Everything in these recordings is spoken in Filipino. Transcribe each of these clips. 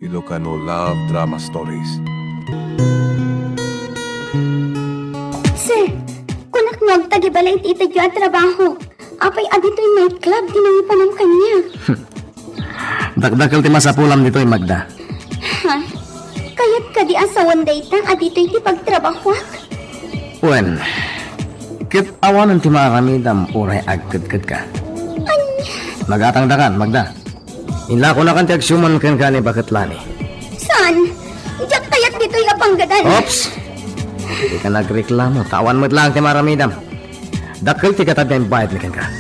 Ilocano Love Drama Stories. Sir, kunak mo tagibalay tita dyan trabaho. Apay adito'y nightclub, dinangipan ng kanya. Dakdakal ti masapulam dito Magda. Ha? Kaya't ka di asawan daytang adito'y ti pagtrabahwak? Wen, kit awanan ti maramidam uray agkad-kad ka. Nagatangdakan, Magda. Inla ko na kan ti agsuman kan ka ni bakit lani. Saan? Diyak kaya't dito'y lapanggadan. Oops! Hindi ka nagreklamo. Tawan mo't lang ti maramidam. Dakal ti katad na yung bayad ni kan ka.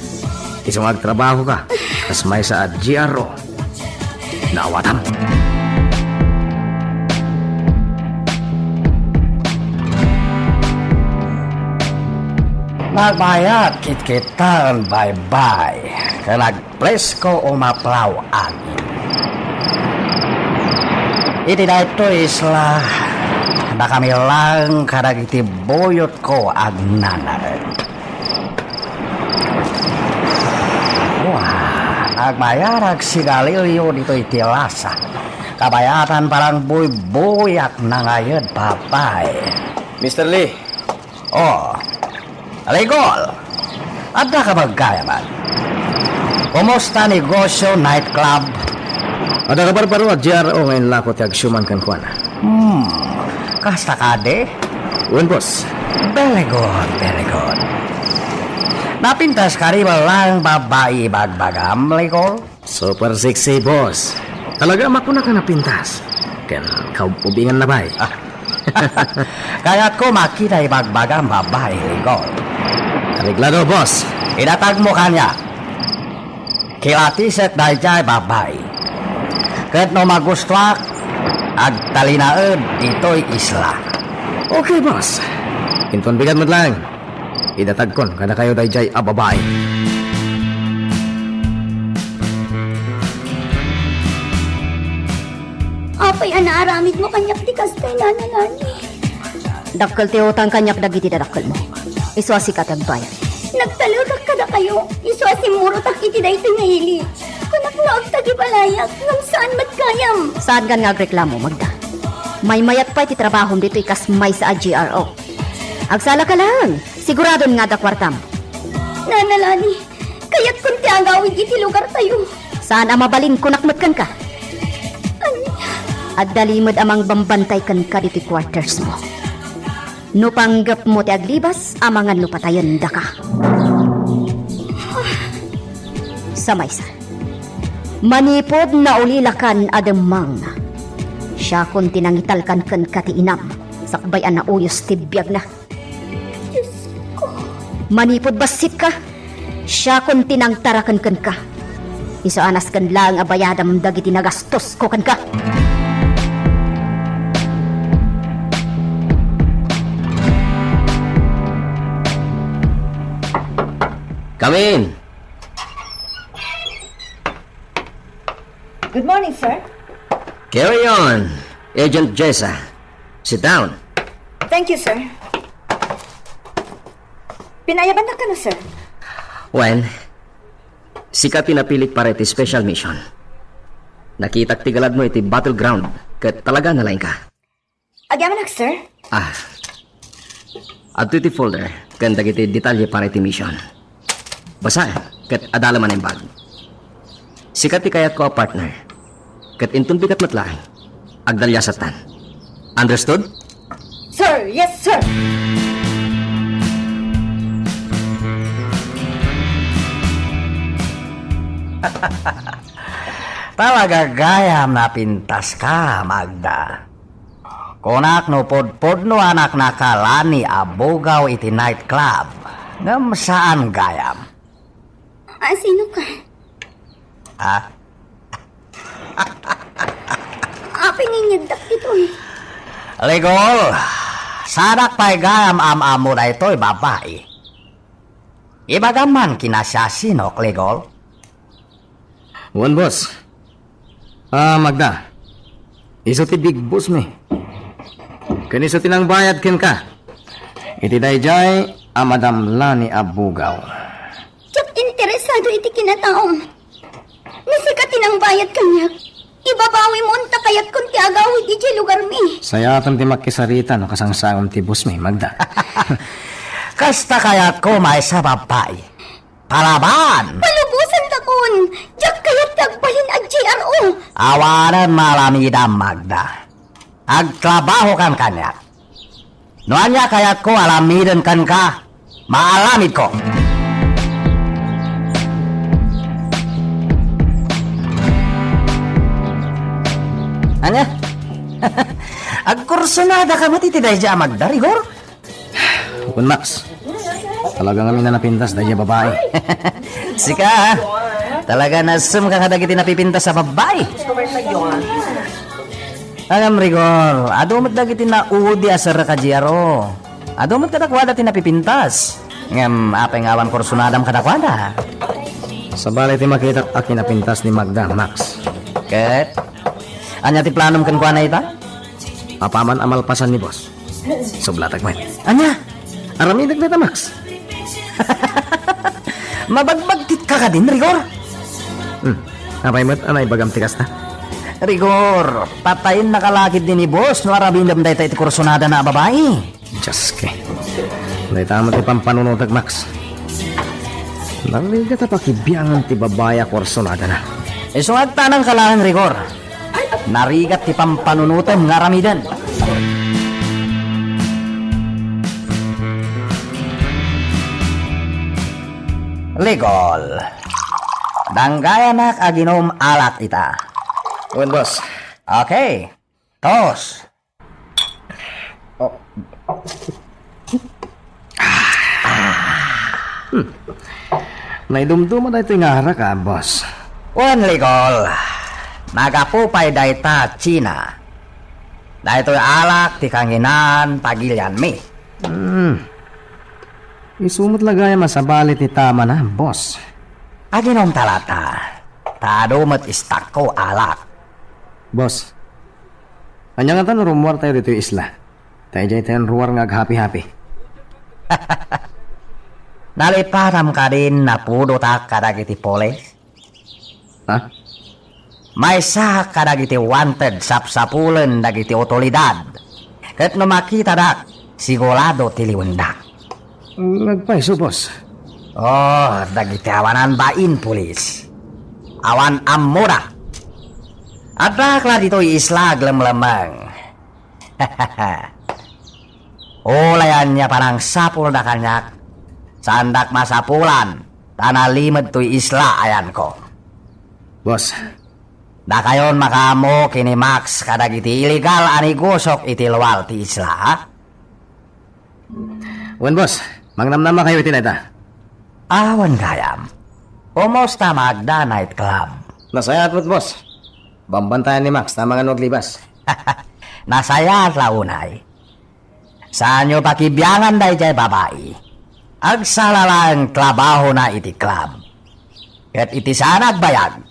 Isang agtrabaho ka. Tas may sa GRO. Nawatam. Nagbayad kit-kitan bye-bye. Kaya nagpresko o maplaw angin. Iti na ito isla na kami lang karag iti boyot ko agnanarin. Wah, nagbayarag si Galileo dito iti lasa. Kabayatan parang buy-buyak na ngayon, papay. Mr. Lee, Oh, Aligol, ada ka magkaya man? Kumusta negosyo nightclub? Ada kabar baru at GRO ngayon lakot yung agsuman kan kuwan. Kasta ka de? Uwan, boss. Very good, very good. Napintas ka rin lang babae bagbagam, Ligol? Super sexy, boss. Talaga makuna ka napintas. Kaya kaubingan na ba eh? Kaya ko makita bagbagam babae, Ligol. Ariglado, boss. Inatag mo kanya. Kilatiset dahil dyan babae. Kahit no magustuak, agtalinaod, ito'y isla. Okay, boss. Inton bigat mo lang. Idatag kon, kada kayo dahil dyan babae. Apay anaaramid mo kanyak di kastay nanalani. Dakkel ti utang kanyak dagiti dadakkel mo. Iswasi ka tag bayan. Nagtalagak ka na kayo. Iswa si Muro takiti da ito nga hili. Kunak mo ang tagibalayak. Ngam saan magkayam? Saan gan nga agreklamo, Magda? May mayat pa iti trabahom dito ikas may sa GRO. Agsala ka lang. Siguradon nga da kwartam. Nanalani, kaya't kung ti agawin iti lugar tayo. Saan ang mabalin kunakmatkan ka? At dalimod amang bambantay kan ka dito quarters mo. No panggap mo ti aglibas, amangan no patayan da ka. Samaysa. Manipod na ulilakan ademang. Siya kun tinangitalkan kan kati inam. Sakbayan na uyos ti biyag na. Manipod basit ka. Siya kun tinangtarakan kan ka. Iso anas kan lang abayadam dagiti nagastos ko kan ka. Come in. Good morning, sir. Carry on, Agent Jessa. Sit down. Thank you, sir. Pinayaban na ka na, sir. When, sikat pinapilit para iti special mission. Nakita tigalad mo iti battleground, kat talaga nalain ka. Agyaman sir. Adto iti folder, kan dagiti detalye para iti mission. Basa, kat adala man ang bag. Sikat ti kayat ko a partner, kat intun bigat matlaang, agdalya sa tan. Understood? Sir, yes, sir. Talaga gayam na pintas ka, Magda. Kunak no podpod no anak nakalani abugaw iti nightclub. Ngam saan gayam? Sino ka? Ha? Apay nginyadak dito eh. Ligol, sadak pa'y gayam am-amo na ito'y babae. Ibagaman kinasyasinok, Ligol. One boss. Magda. Iso ti big boss mi. Kaniso tinang bayad ken ka. Iti dayjay Madam Lani Abugaw. Tiyak interesado iti kinataong. Nasikatin ang bayad kanyak. Ibabawi mo unta kayat ko Sayatan ti makisarita no kasangsangon ti bus may Magda. Kasta kayat ko may sa babae. Palaban! Palubusan takon! Diyak kaya't tagbalin ang GRO! Awanan malamida Magda. Agtrabaho kan kanya. Noanya kayat ko alamidan kan ka. Maalamid ko. Anya? Agkursunada ka matitiday dya Magda, Rigor? Kun Max, talaga kami na napintas dahil babae. Sika, ha? Talaga nasum ka kadagiti napipinta sa babae. Agam, Rigor, adomot dagiti na udi asar ka jiyaro. Adomot kadakwada ti napipintas. Ngam, apeng awan kursunadam kadakwada. Sa balay ti makita akin napintas ni Magda, Max. Ket, anya ti planom kan kuana ita? Papaman amalpasan ni boss. Sublatag man. Anya? Aramidag na ta, Max. Mabagbagtit ka din, Rigor. Apay mo't anay bagam tikas na. Rigor, patayin nakalakid din ni boss no arabindam dahi iti kursunada na babae. Diyos ke. Dahil tama ti pampanunotag, Max. Naliga ta pakibiyangan ti babaya korsonada na. Isungat tanang kalangan, Rigor. Narigat ti pampanunutan nga ramidan. Ligol. Danggayanak aginom alak ita. Uwan, boss. Okay. Tos. Naidumduma na ito yung hara ka, boss. Wan Ligol. Nagapupay dayta China. Dahito alak ti kanginan pagilyan mi. Isumot lagay masabali ti tama na, boss. Aginom talata. Tadumat istak ko alak. Boss. Anya nga tan rumwar tayo dito yung isla. Tayo dyan tayo ruwar nga happy-happy. Naliparam ka din na pudo ta kadagiti polis. Ha? May sa kadagiti wanted sapsapulen dagiti otoridad. Ket no makita dak, sigurado tiliwendak. Nagpaiso, boss. Oh, dagiti awanan bain pulis. Awan amura. At bakla dito'y isla lemlemeng. Ulayan niya parang sapul na kanyak. Sandak masapulan. Tanalimad to'y isla ayan ko. Boss. Da kayon makamo kini Max kadagiti illegal anigosok iti luwal ti isla, ha? Uwan, boss. Mangnamnama kayo itineta. Awan gayam. Kumusta Magda Night Club? Nasayat mo't, boss. Bambantayan ni Max, tama nga nuaglibas. Nasaya at launay. Saan nyo pakibiyangan dahi jay babae? Agsalalang trabaho na iti club. Ket iti sana agbayag.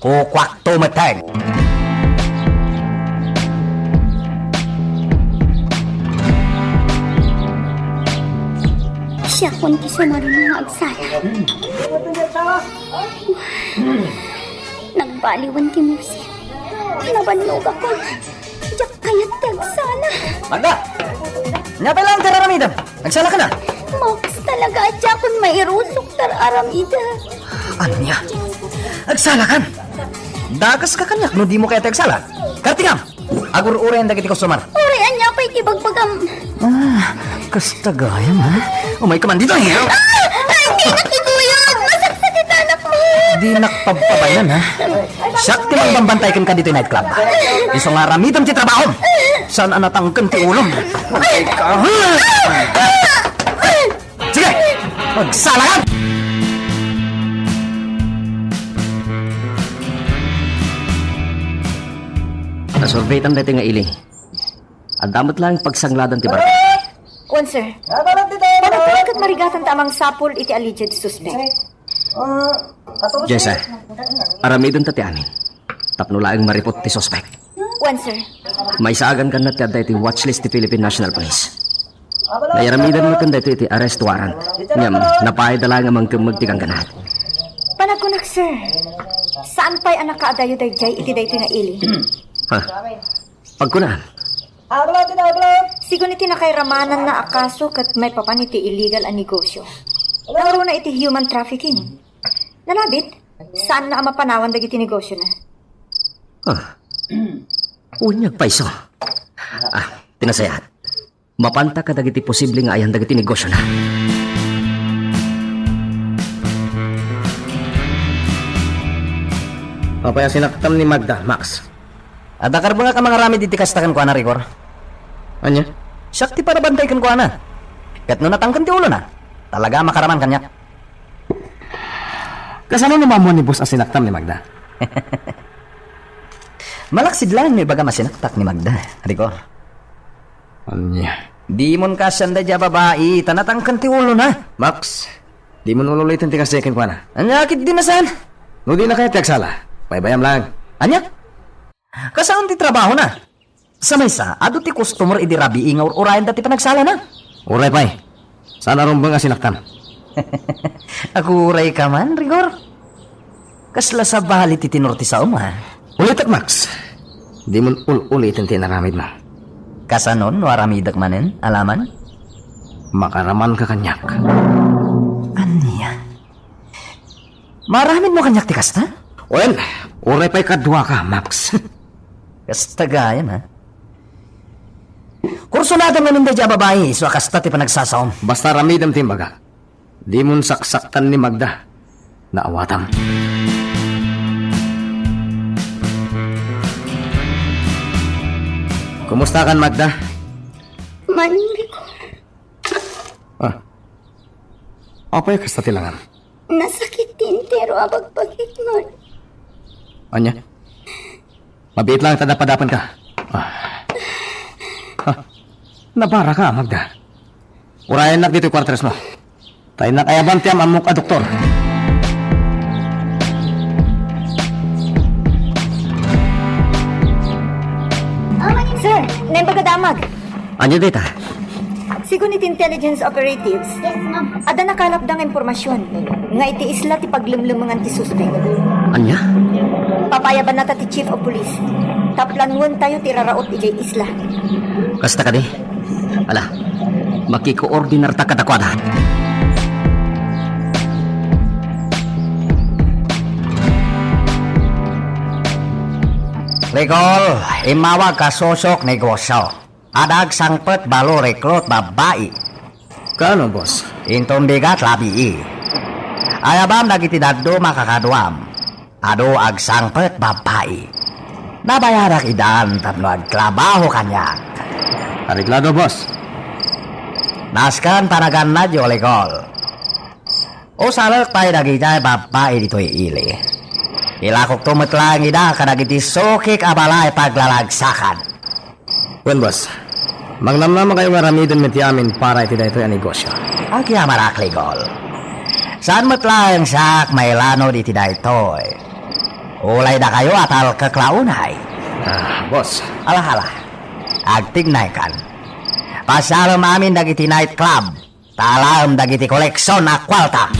Kukwak tumeteng. Siya kung ti sumarunong nga agsala. Nagbaliwan ti Musi. Nabanlog ako. Diyak kaya't ti agsala. Magda! Nya pa lang tararamidam. Nagsala ka na. Max talaga adya kung mairusok aramida. Ano niya? Agsala kan? Dagas ka kanyak no di mo kaya tagsala. Kartingam! Agur-urayan dagiti customer. Urian niya pa'y tibagbagam. Kasta gayam ha? Umay ka man dito eh. Hindi nakiguyod! Masaksalit anak mo! Di nakpagpabayan ha? Siyak ti magbambantay kan ka dito yung nightclub. Iso nga ramitam ti trabaho. Saan anatangkan ti ulong? Umay ka ha? Sige! Magsala ka! Nasurveytan dito nga ili. Ang damot lang pagsangladan ti barangay. Wan, sir. Panagpalagat marigatan tamang sapul iti alleged suspect. Jessa, aramidon tati amin. Tapno laang maripot ti suspect. Wan, sir. May saagan kan na ti aday ti watchlist ti Philippine National Police. Nairamidan mo kan dito iti arrest warrant. Ngam, napaidala nga mangkamag ti kang ganat. Panagkunak, sir. Saan pa'y anak kaadayo day jay iti day nga ili? Ha? Pagkunaan, Sigun iti nakairamanan na akaso kat may papan iti illegal ang negosyo. Laro na iti human trafficking. Nalabit, saan na ang mapanawan dagiti negosyo na? Unyag pa iso. Tinasayat. Mapanta ka dagiti posible nga ayan dagiti negosyo na. Papaya sinaktan ni Magda, Max. Adakar ba nga ka mga rami diti kastakan ko na, Rigor? Anya? Sakti para bantay kan ko na. Kat no natangkan ti ulo na. Talaga makaraman kanyak. Kasano naman mo ni boss ang sinaktan ni Magda? Malaksid lang may baga masinaktak ni Magda, Rigor. Anya? Di mon kasanda dya babae, tanatangkan ti ulo na. Max, di mo nululitin ti kasekin ko na. Anyakit din na saan? No di na kaya tiyagsala. Baybayam lang. Anya? Kasaan ti trabaho na? Sa maysa, ado ti customer idi rabi ingaw urayan dati panagsala na. Uray pa'y. Sana ron ba nga sinaktan? Akuray ka man, Rigor. Kasla sa bali ti tinorti sa uma. Ulitak, Max. Di mo ulitin ti naramid mo. Kasanon, waramidak manen, alaman? Makaraman ka kanyak. Aniya? Maramid mo kanyak ti kasta? Well, uray pa'y kadwa ka, Max. Kasta gaya na. Kursunada nga nung dadya babae, so kasta ti panagsasaom. Basta ramidam timbaga. Di mo saksaktan ni Magda. Naawatam. Kumusta kan, Magda? Maning Rigor, Apay kasta tilangan? nasakit din pero abagbagit man. Anya? Mabiit lang tadapadapan ka. Nabara ka, Magda. Urayan na dito yung kwartres mo. Tayo na kaya bantiam amok ka, doktor. Sir, naimbagadamag. Anya dita? Sigun iti intelligence operatives. Ada nakalapdang impormasyon. Nga iti isla ti paglimlimangan ti suspect. Anya? Papayaban na ta ti chief of police. Taplangon tayo ti raraot ijay isla. Kasta ka di? Ala, makiko-ordinar ta kadakwada. Rigol, imawag ka sosok negosyo. Adag sangpet balo rekrut babae. Kano, boss? Intong bigat labi. Ayabam dagiti daddo makakaduam. Ado ag sangpet babae. Nabayarak idan tapno ag trabaho kanya. Ariglado, boss. Naskan panagan na di oligol. O salak tayo dagitay babae dito'y ili. Ilakok tumatlang ida kadagiti sokik abalay paglalagsakan. Well, boss. Magnamnama kayo nga ramidon meti amin para iti dito yung negosyo. Agya marakligol. Saan matlang sak may lano diti daytoy? Ulay da kayo atal kaklaunay. Boss. Alahala. Agtignay kan. Pasalom amin dagiti night club. Talam dagiti koleksyon na kwalta.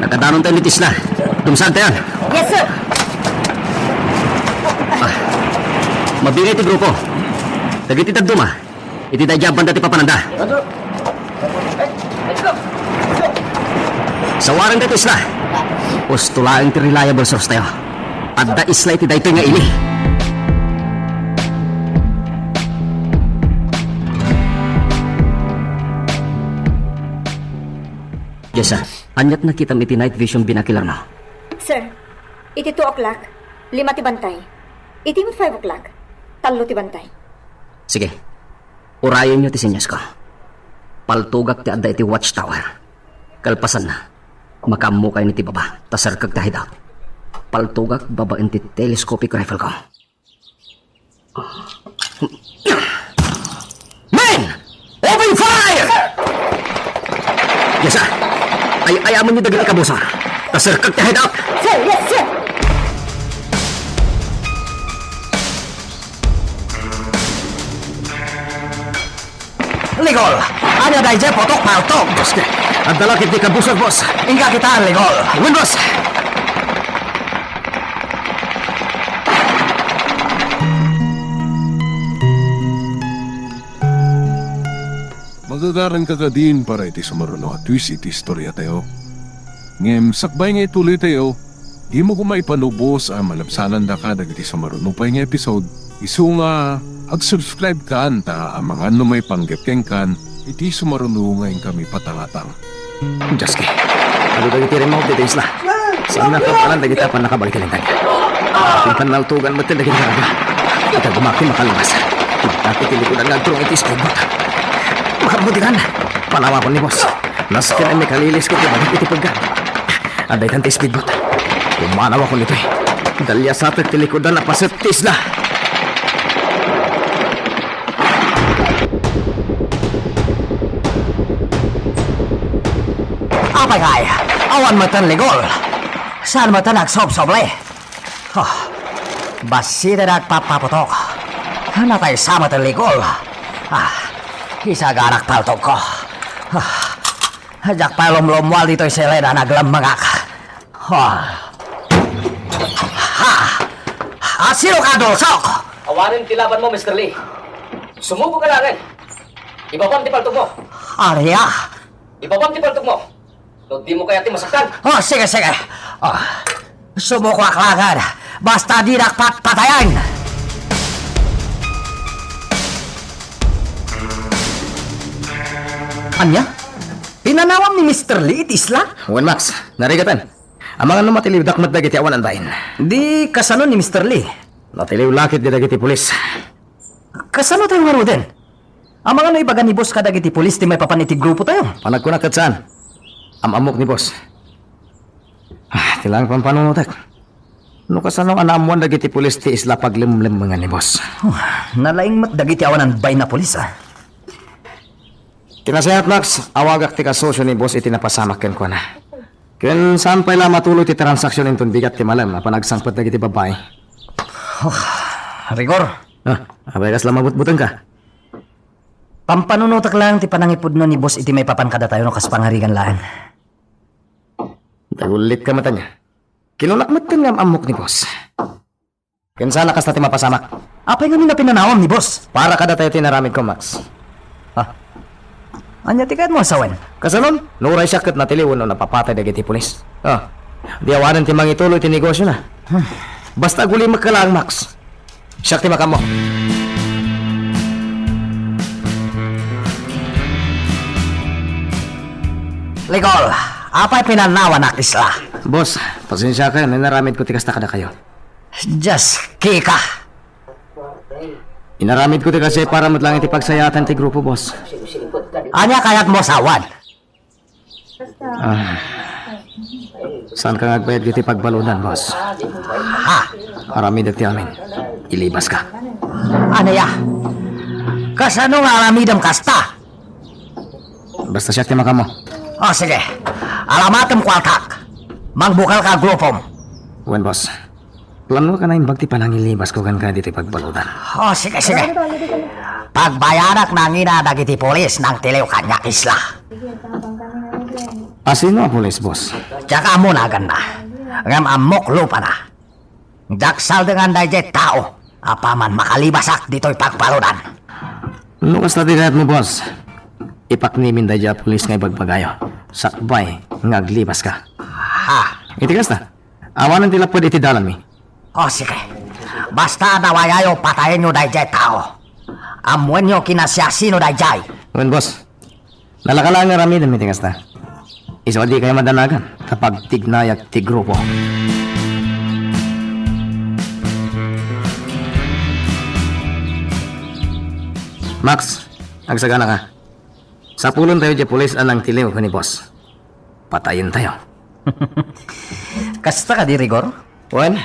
Nakadanon tayo nitis na. Tumsad tayo. Yes, sir. Mabili iti grupo. Dagiti tagduma. Iti dayjaban dati papananda. Sa warang dati isla. Ustulaan ti reliable source tayo. Adda isla iti daytoy nga ini. Yes, sir. Anyat nakita iti night vision binakilar mo. Sir, iti 2 o'clock, 5 ti bantay. Iti 5 o'clock, 3 ti bantay. Sige. Urayan nyo ti sinyas ko. Paltugak ti adda iti watchtower. Kalpasan na. Makamukay ni ti baba. Tasarkag tahid out. Paltugak babain ti telescopic rifle ko. Men! Open fire! Yes, sir. Ayaman nyo dagal kabusa. Tasarkag tahid out. Sir, yes, sir! Ligol! Ano dahil dyan potok paltok? Boss ka, ang dalakit di kabusog, boss. Inga kita, Ligol! Win, boss. Magagaran ka ka din para iti sumaruno at twist iti istorya tayo. Ngem, sakbay nga ituloy tayo, di mo kumaipanubos ang malabsanan da ka dagiti sumaruno pa nga episode. Isu nga, ag-subscribe ka ta ang mga ano may panggapkeng kan, iti sumaruno ngayon kami patangatang. Diyos ka, ano dagiti rin mo, dito isla. Saan na kapalan dagiti pa nakabalik ka lintag. Ating panaltugan mo dagiti karaga. Kita gumakin makalabas. Magkakitilipunan nga turong iti speedboat. Makabutikan, panawa ko ni boss. Naskin ay may kalilis ko tibagit iti paggan. Aday tanti speedboat. Umanaw ako nito eh. Dalya sa ating tilikodan na pasetis na. Apay kay, awan matan Ligol. Saan matan nagsob-soble? Oh, basi na nagpapaputok. Natay sa matan Ligol. Isa ganak paltok ko. Jak palom-lomwal dito'y selena naglamangak. Sino ka, Dulsok? Awanin tilaban mo, Mr. Lee. Sumubo ka lang. Ibabam ti paltog mo. Arya? Ibabam ti paltog mo. No, di mo kaya ti masaktan. Oh, sige. Sumuko aklangan. Basta di nakpatayan. Anya? Pinanawam ni Mr. Lee it isla? Wan Max, narigatan. Ang mga numatiliw dakmat dagiti awan andain. Di kasano ni Mr. Lee? Natiliw lakit di dagiti pulis. Kasano tayo nga din? Ang mga naibagan ni boss kadagiti pulis di may papaniti grupo tayo. Panagkunak at saan? Amok ni boss. Tilang pampanunutak. No kasano anamuan dagiti pulis ti isla paglimlim mga ni boss. Nalaing mat dagiti awanan bay na pulis Tinasayat Max, awagak ti kasosyo ni boss iti napasamak ken ko na. Ken saan pa ila matuloy ti transaksyon inton bigat ti malam na panagsangpat dagiti babae. Rigor, Abay kas lamabut-buteng ka. pampanunutak lang ti panangipod no ni boss iti may papankada tayo no kas pangarigan lang. Tagulit ka mata niya. Kinunakmat kan nga amok ni boss. Ken sana kas ti mapasamak. Apay nga na pinanawam ni boss. Para kada tayo tinaramid ko Max. Anya ti kahit mo asawan. Kasanon, nuray siya kat natiliwan no napapatay dagiti pulis. Di awanan ti mangituloy ti negosyo na. Basta guli magkalaang Max. Siya ti makamo. Ligol, apay pinanawan na isla. Boss, pasensya kayo, ninaramid ko ti kasta kada kayo. Just kika. Inaramid ko ti kasi para matlang iti pagsayatan ti grupo, boss. Anya kayat mo sawan. Saan ka nagbayad kiti pagbalunan, boss? Aramid ti amin. Ilibas ka. Ano ya? Kasano nga alamidam kasta? Basta siya ti makamo. O sige, alamatem ko alkak. Magbukal ka grupom. Wen, boss. Plano ka na imbag ti panangilibas ko kan ka dito pagbalunan. O sige. Pagbayarak nangina dagiti polis nang tiliw kanya isla. Sino ang pulis, boss? Tsaka mo na ganda. Ngam amok lupa na. Daksal dengan dayjay tao. Apaman makalibasak dito'y pagpalunan. Lukas na dinayat mo, boss. Ipaknimin dayja pulis nga ibagbagayo. Sakbay, ngaglibas ka. Itigas na. Awanan tila pwede iti dalan mi. O sige. Basta nawayayo patayin nyo dayjay tao. Amuan nyo kinasyasino dayjay. Wen, boss. Nalakalaan nga rami ng mitigas na. Isa di kayo madanagan kapag tignayak ti grupo. Max, agsagana ka. Sa pulon tayo di pulis anang tiliw ko ni boss. Patayin tayo. Kasta ka di rigor? Wen,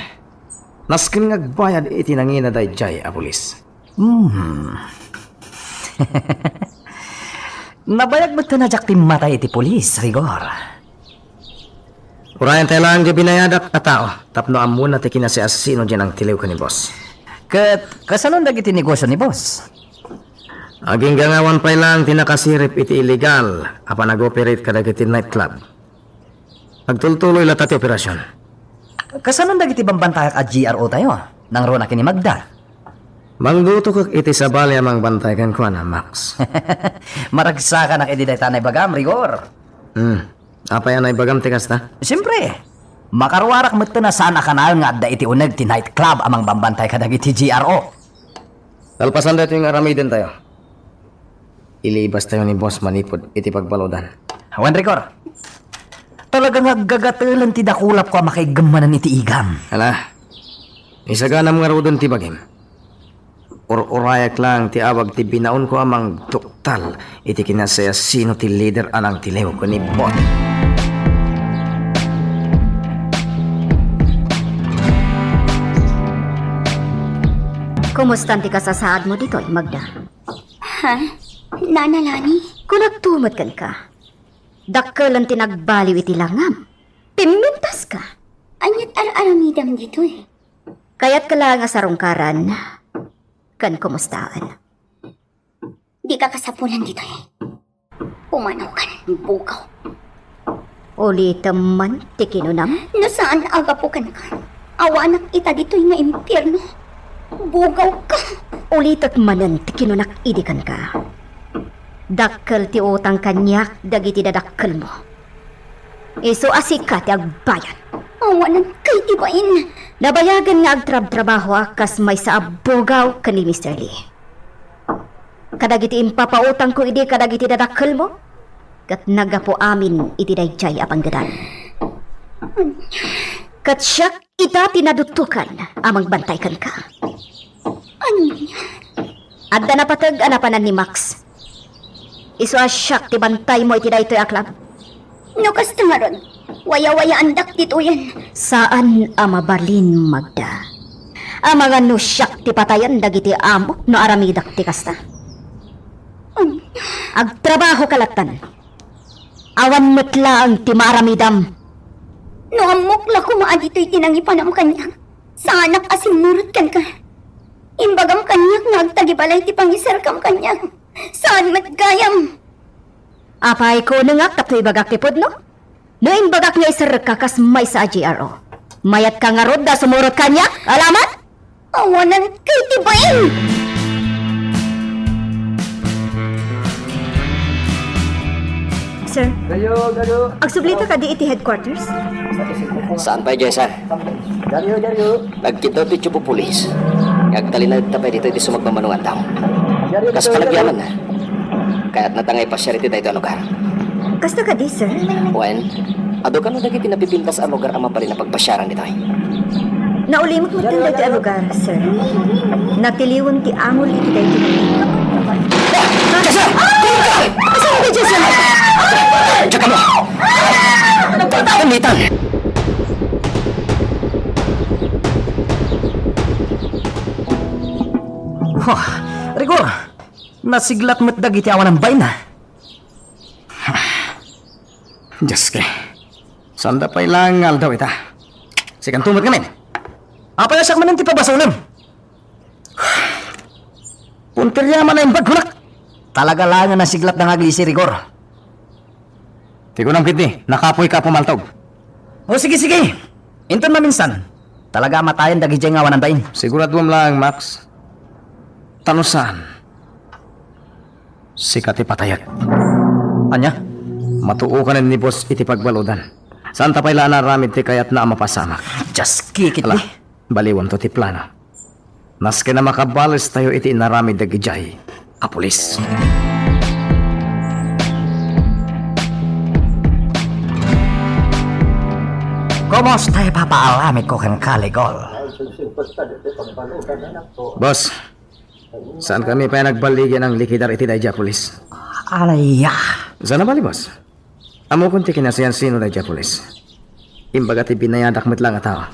naskin ngagbayad iti nangina day jay a pulis. Nabayag mo tanajak ti matay iti polis, rigor. Urayan tayo lang di binayadak na tao. Tapno amuna ti kinasiasino dyan ang tiliw ko ni boss. Kasanon dagiti negosyo ni boss? Aging gangawan pa lang tinakasirip iti illegal apan nag-operate kadagiti nightclub. Agtultuloy latat ti operasyon. Kasanon dagiti bambantayak at GRO tayo? Nang ro na kini Magda. Mangduto kag iti sabali amang bantay kan kuan Max. Maragsakan na kay diday tanay bagam, Rigor. Apa yan ay bagam ti kasta? Siyempre, makaruwarak mo na sana kanal nga da iti uneg ti nightclub amang bambantay kadagiti GRO. Talpasan dito yung aramidin tayo. Ilibas tayo ni Boss Manipod iti pagbalodan. Wan, Rigor. Talagang naggagatulan ti dakulap ko makiggamanan iti igam. Hala, isaganam nga rodon ti bagim. Urayak lang ti awag ti binaon ko amang tuktal iti kinasaya sino ti leader anang tilew ko ni Bot. Kumusta ti kasasaad mo dito, Magda? Ha? Nana Lani? Kung nagtumad kan ka, dakkel ang tinagbaliw iti langam. Pimintas ka. Anyat ar-aramidam dito eh. Kaya't ka lang asarungkaran, kan kumustaan. Di ka kasapulan dito eh. Pumanaw ka ng bugaw. Ulit man, ti kinunam. No saan agapukan ka? Awanak ita dito'y nga impyerno. Bugaw ka. Ulitat manan, ti kinunak idikan ka. Dakkel ti utang kanyak, dagiti dadakkel mo. Iso asik ka ti agbayan. Awanan kay tibain. Nabayagan nga agtrab-trabaho kas may sa abugaw ka ni Mr. Lee. Kadagiti impapautang ko idi kadagiti dadakkel mo. Kat nagapo amin iti dayjay apanggadan. Kat siyak ita tinadutukan amang bantaykan ka. Ano niya? Adda na patag anapanan ni Max. Iso asyak ti bantay mo iti daytoy aklab. No kasta nga ron. Waya-waya andak dito yan. Saan amabalin Magda? Amang ano siyak ti patayan dagiti amo no aramidak ti kasta. Agtrabaho kalatan. Awan metla ang ti maaramidam. No amok la kumaa dito'y tinangipanam kanya. Sanak asin nurot kan ka. Imbagam kanyak nga agtagibalay ti pangisar kam kanya. Saan matgayam? Apay ko nangak tapno ibagak ti pod no? No imbagak nga isar kakas may sa GRO. Mayat ka nga rod da sumurot kanya? Alamat? Awanan kay tibain! Sir, agsublito ka di iti headquarters? Saan pa dyan, sir? Nagkita ti Chupo Police. Nagtalinag tapay dito iti sumagmamanungan daw. Kas palagyaman na. Kaya't natangay pa siya rito dito lugar. Kasta ka di, sir? Wen, ado ka no dagiti napipintas ang lugar ang mapali na pagpasyaran dito. Naulimot mo tinda ti lugar, sir. Natiliwan ti amol iti dahi ti Kasa! Saan ka dyan, sir? Tsaka mo! Pagkakamitan! Huh, Rigor, nasiglat mo't dagiti awan ng bay na. Diyos ke. Sanda pa'y langal daw ita. Sikan tumot kami. Apa yasak man ti pabasulim? Puntiryaman na yung bagulak. Talaga lang nga nasiglat ng agli si Rigor. Di ko nang kiti. Nakapoy ka pumaltog. O sige, sige. Inton maminsan. Talaga matayan dagi dyan nga awan ng bayin. Siguraduam lang, Max. Tanusan. Sikat ipatayag. Anya? Matuo ka na ni boss iti pagbalodan. Saan tapay laan naramid ti kayat na mapasamak. Just kikit Ala, ni. baliwan to ti plano. Maski na makabalis tayo iti naramid dagi jay. Apulis. Komos tayo papaalamit ko kang kaligol. Boss, saan kami pa nagbaligyan ng likidar iti dayja pulis? Alaya. Saan na bali, boss? Amo kunti kinasiyan sino dayja pulis. Imbaga ti binayadak met lang ataw.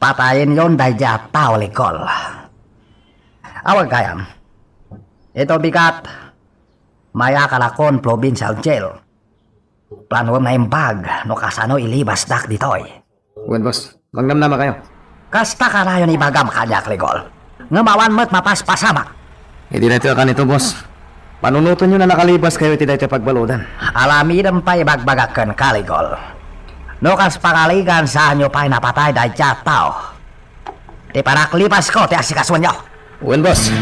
Patayin yon dahil dya tao ligol. Awag kayam. Ito bigat. Maya kalakon provincial jail. Plano na imbag no kasano ilibas dak ditoy. Wen, boss, magnamnama kayo. Kasta ka na yun ibagam kanya ligol. Ngamawan mo't mapaspasama. Hindi na ito akan ito, boss. Panunutan nyo na nakalibas kayo iti dahito pagbalodan. Alamidan pa ibagbagakan kaligol. No kas pakaligan saan nyo pa'y napatay dahil tao. Di panaklipas ko, ti asikasuan nyo. Uwan, boss.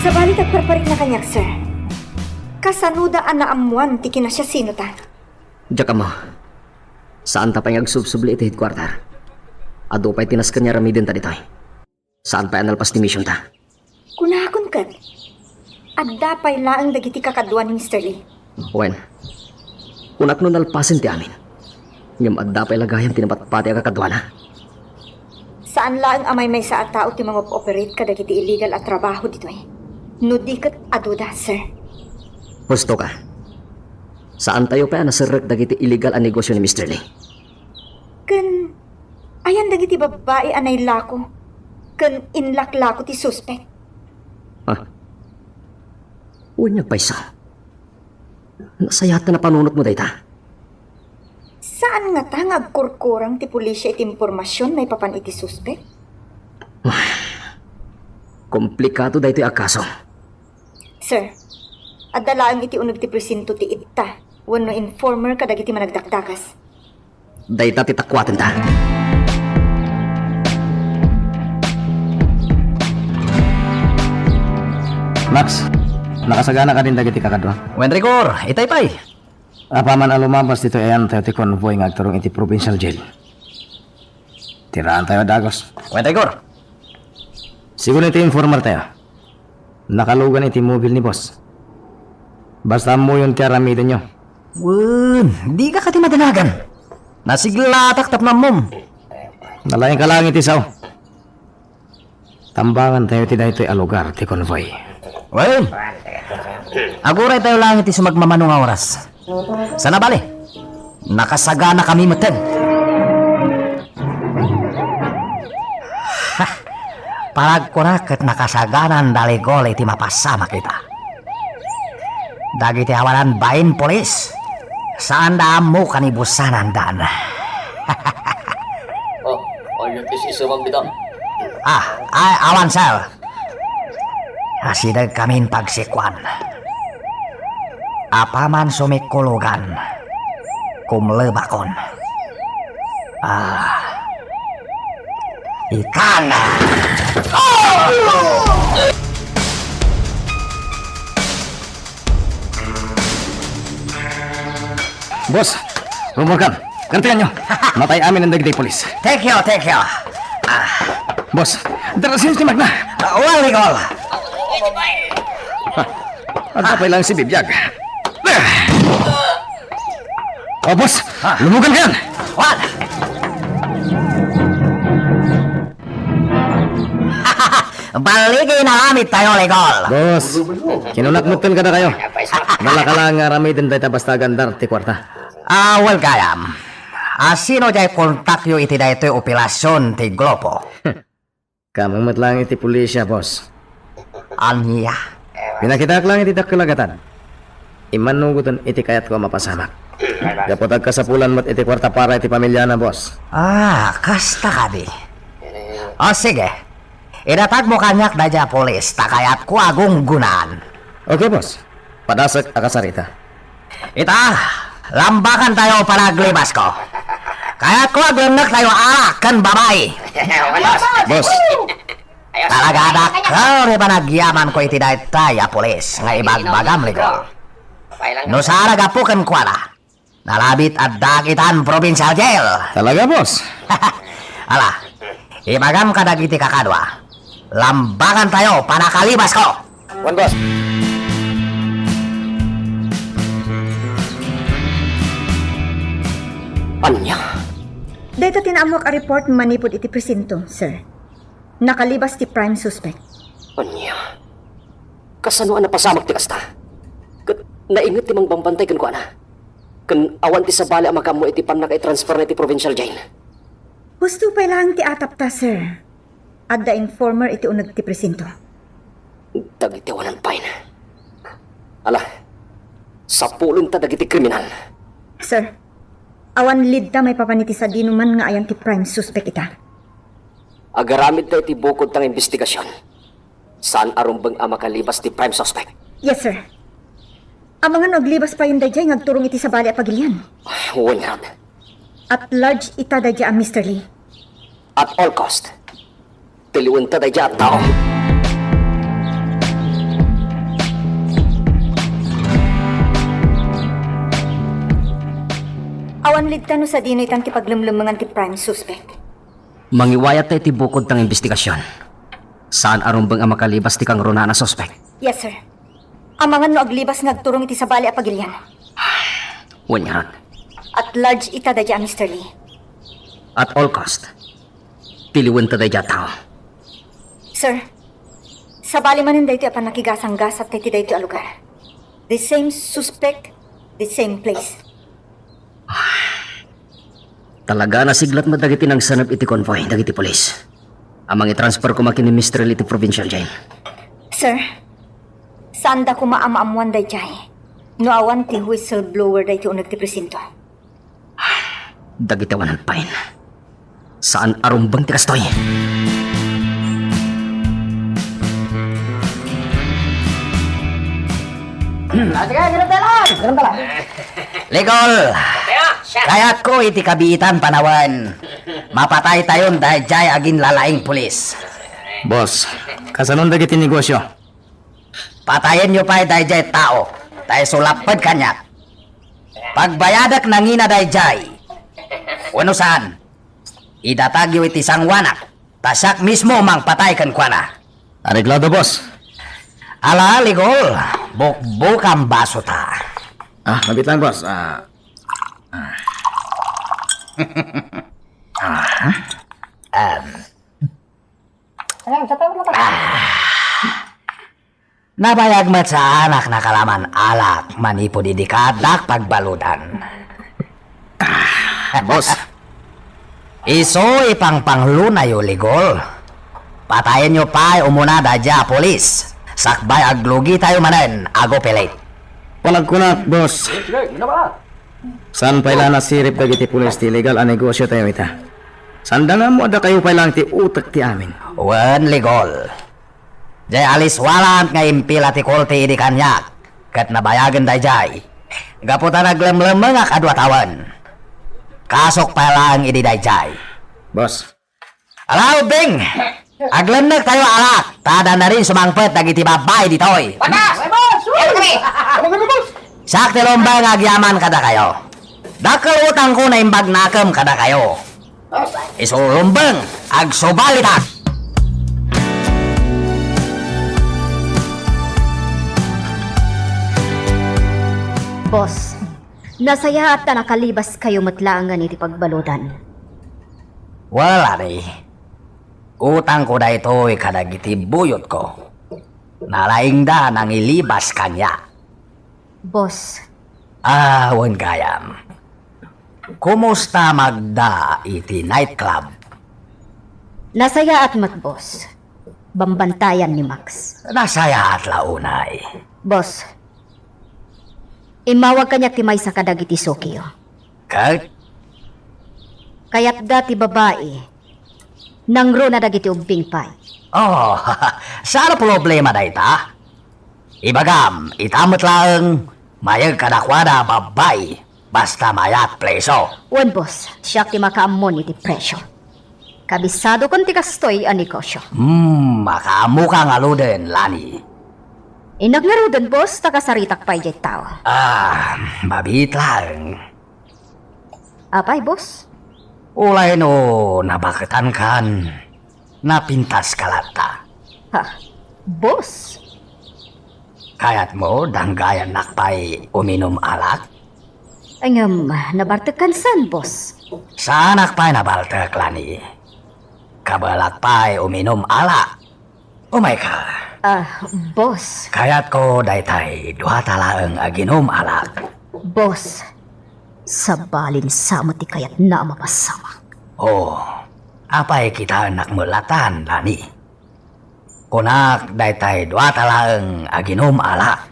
Sa balik at parparik na kanyak, sir. Kasanuda ang naamuan, tiki na siya sino ta. Diyak mo. Saan ta pa yung agsubsubli iti headquarter? Ado pa'y tinas kanya ramidin ta ditoy. Saan pa analpas ni mission ta? Kunakon kat. Adda pa'y laang dagiti kakaduan ni Mr. Lee. Wen, unak nun alpasin ti amin. Ngam adda pa'y lagayan tinapatpati ang kakadwana. Saan laang amay may sa tao ti mga operate ka dagiti illegal at trabaho dito eh. Nudi kat aduda, sir. Husto ka. Saan tayo pa nasirek dagiti illegal ang negosyo ni Mr. Lee? Kan, ayan dagiti babae anay lako. Kan inlak-lako ti suspect. Ha? Unyag pa isa. Nasayata na panunot mo dayta. Saan nga ta ngagkurkurang ti pulisya iti impormasyon may papan iti suspect? Komplikado dayto yung akaso. Sir, adalaang iti unag ti presinto ti itta. Wano informer ka dagiti managdakdakas. Dayta titakwaten ta. Max, nakasagana ka din dagiti kakadwa. Wen rigor, itay pa'y. Apaman ang lumabas dito ayan tayo ti convoy nga agturong iti provincial jail. Tiraan tayo dagos. Wen rigor. Siguro iti informer tayo. Nakalugan iti mobile ni boss. Basta mo yung tiaramidin nyo. Wen, di ka kati madanagan. Nasiglatak tap na mom. Nalayan ka lang iti saw. Tambangan tayo ti dahito alugar ti convoy. Wen, aguray tayo lang iti sumagmamano nga oras. Sana bali, nakasagana kami maten. Parag ko na kat nakasaganan daligol iti mapasama kita. Dagiti awalan bayin polis. Saan daan mo kanibusanan daan? Ayun is isumang bidang. Ay, awan sir. Asidag kamin pagsikwan. Apaman sumikulugan. Kumlebakon. Ikan. Boss, rumorkan. Gantihan nyo. Matay amin ang dagday polis. Thank you, thank you. Boss, darasin si Magna. Well, Nicole. At kapay lang si Bibyag. Oh, boss, lumugan ka yan. What? Baligay na lamit tayo, Nicole. Boss, kinunakmutan ka na kayo. Dala ka lang ramidin tayo basta gandar ti kwarta. Well, kayam. Sino jay kontakyo iti da ito'y operasyon ti Globo? Kamang matlang iti pulisya, boss. Anya? Pinakitak lang iti dakulagatan. Imanugutan iti kayat ko mapasamak. Kapotag ka sa pulan mat iti kwarta para iti pamilya na, boss. Kasta ka di. O sige. Idatag mo kanyak da dya polis, takayat ko agong gunaan. Okay, boss. Padasak akasarita. Ita, lambakan tayo panaglibas ko. Kaya ko aglanak tayo kan babay. Boss, Talaga dakal ni panagyaman ko iti daytay polis nga ibagbagam ligo. No sara gapuken ko na. Nalabit at dakitan provincial jail. talaga, boss. Ala, ibagam ka dagiti kakadwa. Lambangan tayo panakalibas ko. One, boss. Anya? Dito tinamok a report manipod iti presinto, sir. Nakalibas ti prime suspect. Anya? Kasanuan na pasamak ti kasta? Kat naingat ti mang bambantay kan ko ana. Kan awan ti sabali ang makamo iti panak i-transfer na iti provincial jail. Gusto pa lang ti atap ta, sir. At the informer iti unag ti presinto. Dagiti wanan pain. Ala, sa pulong ta dagiti kriminal. Sir, awan lead ta may papaniti sa dinuman nga ayan ti prime suspect ita. Agaramid tayo iti bukod tang investigasyon. Saan arumbang ang makalibas ti prime suspect? Yes, sir. Ang mga naglibas pa yung dayjay ngagturong iti sa bali at pagilian. Wanyad. At large ita dayjay ang Mr. Lee. At all cost. Tiliwan ta tayo at tao. Awan ligta no sa dinoy tan ti paglumlumangan ti prime suspect. Mangiwayat tayo ti bukod tang investigasyon. Saan arumbang ang makalibas ti kang runa na suspect? Yes, sir. Ang mga no aglibas ngagturong iti sa bali at pagilian. Wanyad. At large ita dayjay ang Mr. Lee. At all cost. Tiliwan ta dayjay tao. Sir, sa bali manin dayto apan nakigasang-gasat tayo ti dayto a lugar. The same suspect, the same place. Talaga nasiglat mo dagiti ng sanap iti convoy, dagiti polis. Amang i-transfer ko makin ni Mr. Lee ti provincial jail. Sir, saan da ko maamaamuan dayjay? No awan ti whistleblower dayto unag ti presinto. Dagiti awanan pain. Saan arumbang ti kastoy? Ligol! Kaya't ko iti kabiitan panawan. Mapatay tayon dahil jay agin lalaing pulis. Boss, kasanon dagiti negosyo? Patayin nyo pa dahil jay tao. Tayo sulapad kanyak. Pagbayadak nangina dahil jay. Wano saan? Idatag yu iti sangwanak. Tasak mismo mang patay kan kwa na. Areglado, boss. Ala, Ligol. Bukbukang baso ta. Mabit lang, boss. Nabayag mat sa anak na kalaman alak, manipo didikadak pagbaludan. Boss. Iso ipang panglunayo, Ligol. Patayin nyo pa umuna dadya polis. Sakbay aglugi tayo manen, ago pelit. Palagkunat, boss. San paila na sirip dagiti pulis ti legal a negosyo tayo ita. Sanda nga mo ada kayo pailang ti utak ti amin. Wen, Ligol. Jay alis walant nga impila ti kulti idi kanyak. Kat nabayagan day jay. Gaputan naglemlemeng nga kadwa tawan. Kasok pa lang idi day jay. Boss. Alaw, Bing! Aglemnek tayo alak. Tada na rin sumangpet dagiti babay ditoy. Sakti lombang agyaman kada kayo. Dakal utang ko na imbag nakam kada kayo. Iso lombang agsubalitak. Boss, nasaya at nakalibas kayo matlaangan iti pagbaludan. Wala rin. Utang ko na ito'y kadagiti buyot ko. Nalaing da nang ilibas kanya. Boss, Wan gayam. Kumusta magda iti nightclub? nasaya at mat, boss. Bambantayan ni Max. Nasaya at launay. Boss, imawag kanya ti may sa kadagiti Sokyo. Kag Kaya't dati babae, nangro na dagiti ubing pay. Oh, saan problema da ita? Ibagam, itamot lang, mayag kadakwada babay, basta mayat preso. Wan, boss, siya ti makaamon iti presyo. Kabisado kon ti kastoy a negosyo. Makaamu ka nga luden, Lani. Inagnarudan, boss, takasaritak pay jay tao. Mabit lang. Apay, boss? Ulay no, nabakatan kan, napintas kalata. Ha, boss? Kayat mo, danggayan nakpay uminom alak? Angam, nabartakan san, boss? Sa nakpay nabaltek, Lani. Kabalak pa'y uminom alak. Umay ka. Boss. Kayat ko daytay duha talaang aginom alak. Boss, sa balin sama ti kayat na mapasama. Oh, apay kita nakmulatan, Lani. Kunak daytay duha talaang aginom alak.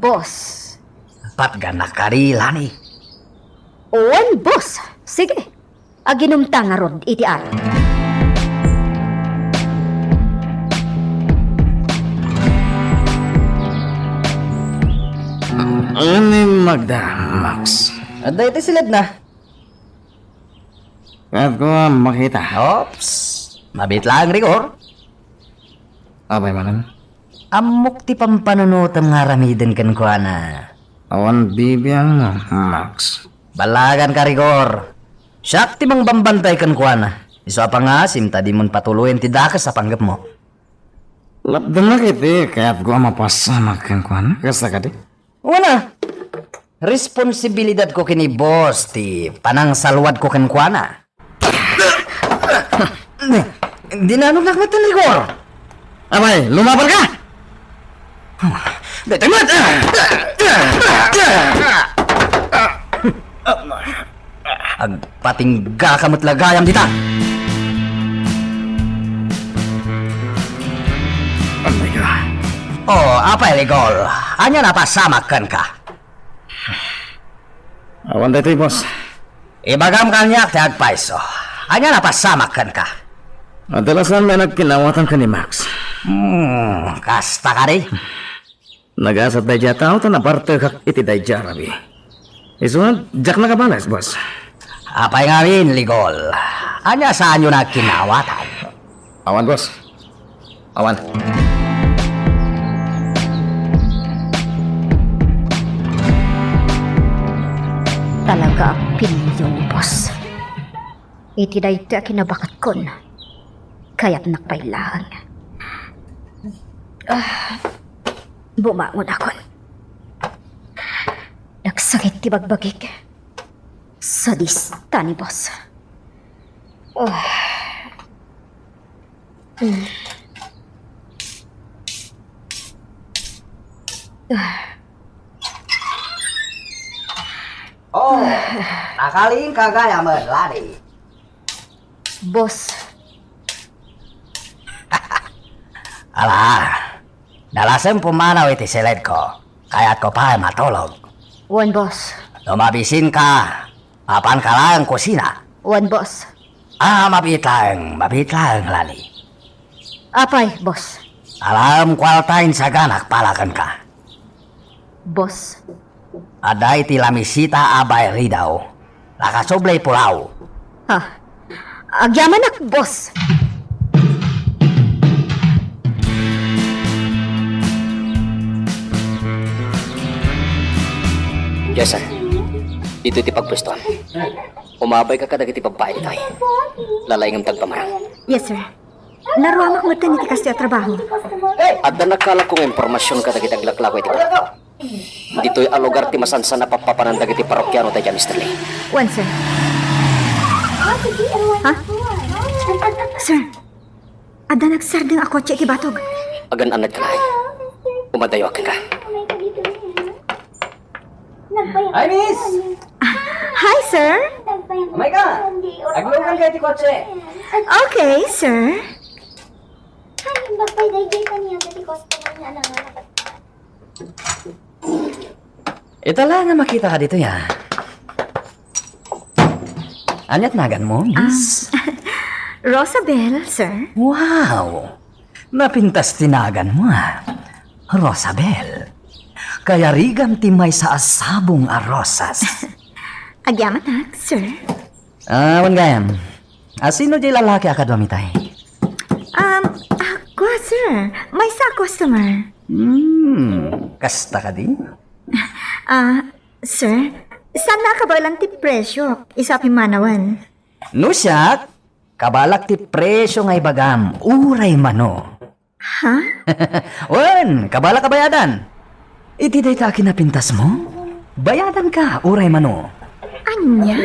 Boss. Patganak kari, Lani. Owan, boss. Sige. Aginumta nga rod iti araw. Ano ni Magda, Max? At iti silid na. Kahit ko makita. Ops. Mabit lang, Rigor. Abay manan. Amok ti pampanunutam nga ramiden kan ko na. Awan bibiyang mo, Max. Balagan ka, Rigor. Siyak ti mang bambantay kan ko na. Iso pa nga, simta di mon patuloyin ti dakas sa panggap mo. Lapdan na kiti, kahit ko mapasama kang kuhan. Kasta ka di? Una, responsibilidad ko kini boss ti panang salwad ko kan ko na. Di na anong nakmatan, Rigor. Abay, lumaban ka! Detemat! Agpatingga kamot lagayam dita. Oh my God. Oh, apa Rigor? Anya napasamakan ka? Awan dito boss. Ibagam kanyak ti agpaiso. Anya napasamakan ka? Adalasan may nagkinawatan ka ni Max. Kasta ka rin. Nag-asat day dya tao to na parte kak iti day dya rabi. Isunod, jak na kabalas, boss. Apay nga rin, Ligol. Anya saan yun nagkinawatan? Awan, boss. Awan. Talaga opinion ni boss. Iti dayta kinabakat kon. Kaya't nakpailangan. Bumangon ako. Nagsakit ti bagbagik. Sadista ni boss. Oh, nakaling kagaya mo, lari. Boss, Ala, nalasem pumanaw iti silid ko. Kaya't ko pa matulog. one boss. Lumabisin ka. Apan ka lang kusina. One boss. Mabit lang, lali. Apay, boss. Alam kwaltain sa ganak palakan ka. Boss. Ada iti lamisita abay ridaw. Lakasoblay pulaw. Ha? Agyaman ak, boss. Jessa, dito iti pagpwestuhan. Umabay ka kadag iti pagpain ito ay. Lalayngam tagpamarang. Yes, sir. Naruamak mo ito ni tikas tiyo trabaho. At na nakala kong impormasyon kadag iti aglaklako iti pagpain. Dito'y alugar ti masansa na papapanandag iti parokyano tayo, Mr. Lee. One, sir. Ha? Sir, ada nagsardeng ako iti batog. Agan anad ka na ay. Umadayo ka ka. Ay, miss! Hi, sir. Oh my God! Aglugan kayo ti kotse. Okay, sir. Ito lang nga makita ka dito ya. Anyat nagan mo, miss? Rosabel, sir. Wow! Napintas tinagan mo Rosabel. Kaya rigam timay sa asabong a rosas. Agyaman nak, sir. Wan gayam. Sino di lalaki akad mamitay? Ako, sir. May sa customer. Kasta ka din? Sir, saan nakabalan ti presyo? Isa pimanawan. No siya, kabalak ti presyo ngay bagam, uray mano. Ha? Wan, kabalak kabayadan. Iti day ta kinapintas mo? Bayadan ka, uray mano. Anya?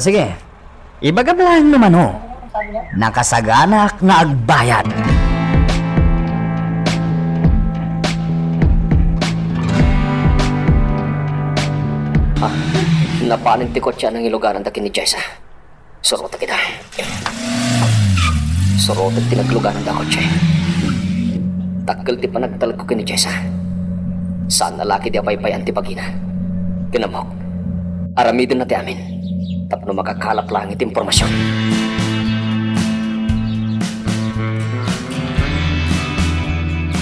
Sige, ibagam lang naman o. Nakasaganak nga agbayad. Napanin ti kotsa ng ilugaran da kini Jessa. Surota kita. Surota tinaglugaran da kotse. Takkel ti panagtalag ko kini Jessa. Saan nalaki di apaypayan ti pagina. Tinamok. Aramidin na ti amin. Tapno makakalap lang iti impormasyon.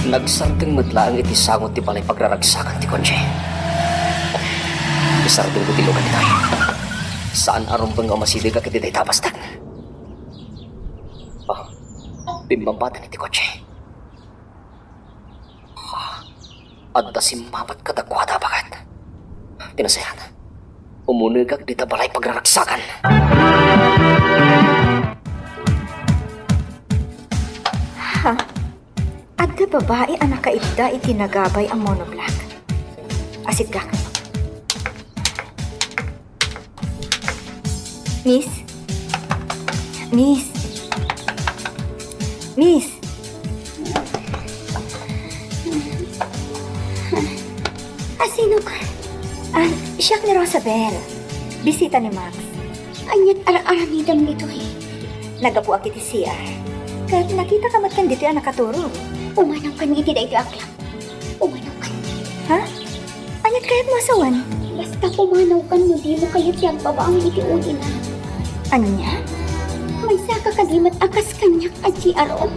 Nagsarting matlaang iti sangot ti balay pagraragsakan ti Conche. Isarting ko ti lugan ito'y. Saan arumpang nga masidig ka kiti day tapastan? Oh, bimbambatan iti Conche. Adda simbabat kadakwada bagat. Tinasayan. Umunigag dita balay pagraragsakan. Ha? Adda babae ang nakaidda itinagabay ang monoblock. Asit gak. Miss? Miss? Miss? Sino ka? Siya ni Rosabel. Bisita ni Max. Anyat ara-aramidam nito eh. Nagapu ang kiti CR. Kahit nakita ka matkan dito ang nakaturo. Umanaw ka ni iti dahi aklang. Umanaw ka. Ha? Anyat kahit masawan? Basta pumanaw ka no, di mo kayat yung babaang iti uli na. Anya? May saka kadimat akas kanyak at GRO.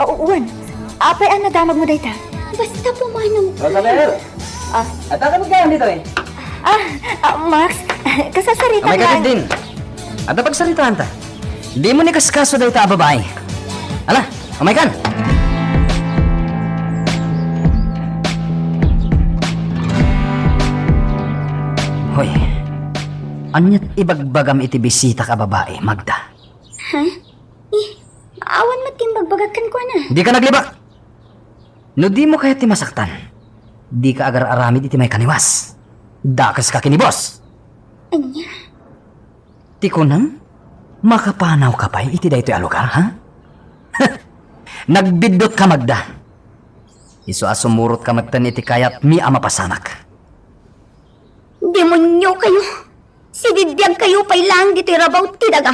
Uwan. Apay ang nadamag mo dayta. Basta pumanaw ka. Rosabel! At ka magkayang dito eh. Max, kasasarita Amay ka din. At pagsalitaan ta. Di mo ni kaskaso dahi ta babae. Ala, amay kan. Hoy, anyat ibagbagam iti bisita ka babae, Magda. Ha? Awan matimbagbagatkan ko na. Di ka naglibak. No di mo kaya ti masaktan. Di ka agar aramid iti may kaniwas. Dakas ka kini boss. Anya? Ti kunam, makapanaw ka pa iti daytoy a lugar, ha? Nagbidot ka, Magda. Iso asumurot ka magtan iti kayat mi ama pasanak. Demonyo kayo! Sididiyag kayo pa'y lang dito'y rabaw ti daga.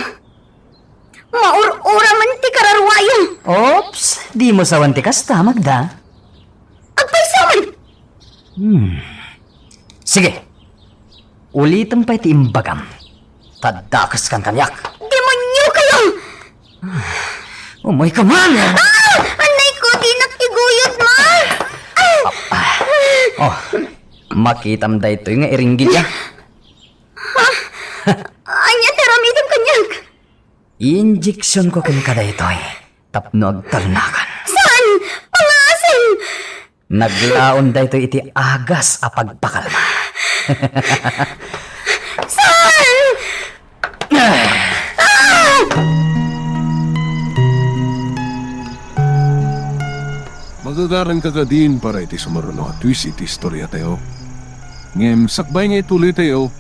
Maur-ura man ti kararwayo. Oops, di mo sawan ti kasta, Magda. Agpaysaman! Sige, ulitan pa iti imbagam. Tadakas kan kanyak. Demonyo kayo! Umoy ka man! Anay ko, di naktiguyod ma! Oh, makitam da ito nga iringgit ya. Anya, taramidam kanyak. Injection ko kin kada ito eh. Tapno agtalnakan. Saan? Pangasin! Naglaon da ito iti agas a pagpakalma. Saan? Magagaran ka ka din para iti sumaruno at twist iti istorya tayo. Ngem, sakbay nga ituloy tayo,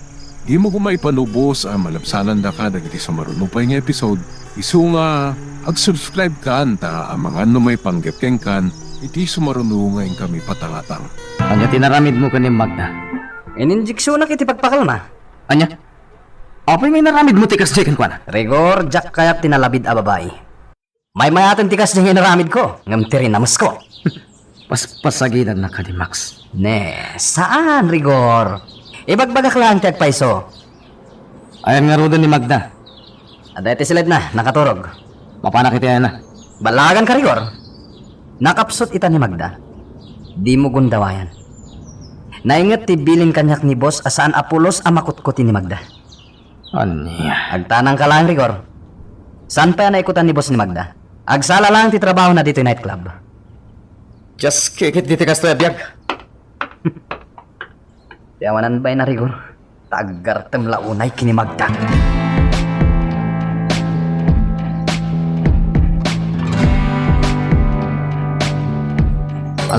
di mo kumaipanubos ang malapsanan da ka dagiti sumaruno pa nga episode. Isu nga, ag-subscribe ka anta ang mga may panggepkeng kan, iti sumaruno ngayon kami patangatang. Anya tinaramid mo ka ni Magda. Ininjeksyon na kiti pagpakalma. Anya? Apay may naramid mo tikas chicken kwa na? Rigor, jak kaya tinalabid a babae. May mayatin tikas niya naramid ko. Ngam tirin namas ko. Paspasagidan na ka ni Max. Ne, saan, Rigor? Ibagbagak lang tiyag paiso. Ayan nga rodo ni Magda. Adete silid na, nakaturog. Mapanak iti na. Balagan ka, Rigor. Nakapsot ita ni Magda. Di mo gundawayan. Naingat ti bilin kanyak ni boss asaan apulos amakutkuti ni Magda. Anya? Agtanang ka lang, Rigor. Saan pa naikutan ni boss ni Magda? Agsala lang ti trabaho na dito yung nightclub. Just kikit dito ka sto biyag. Tiyawanan ba na, Rigor? Tagartem launay kini Magda.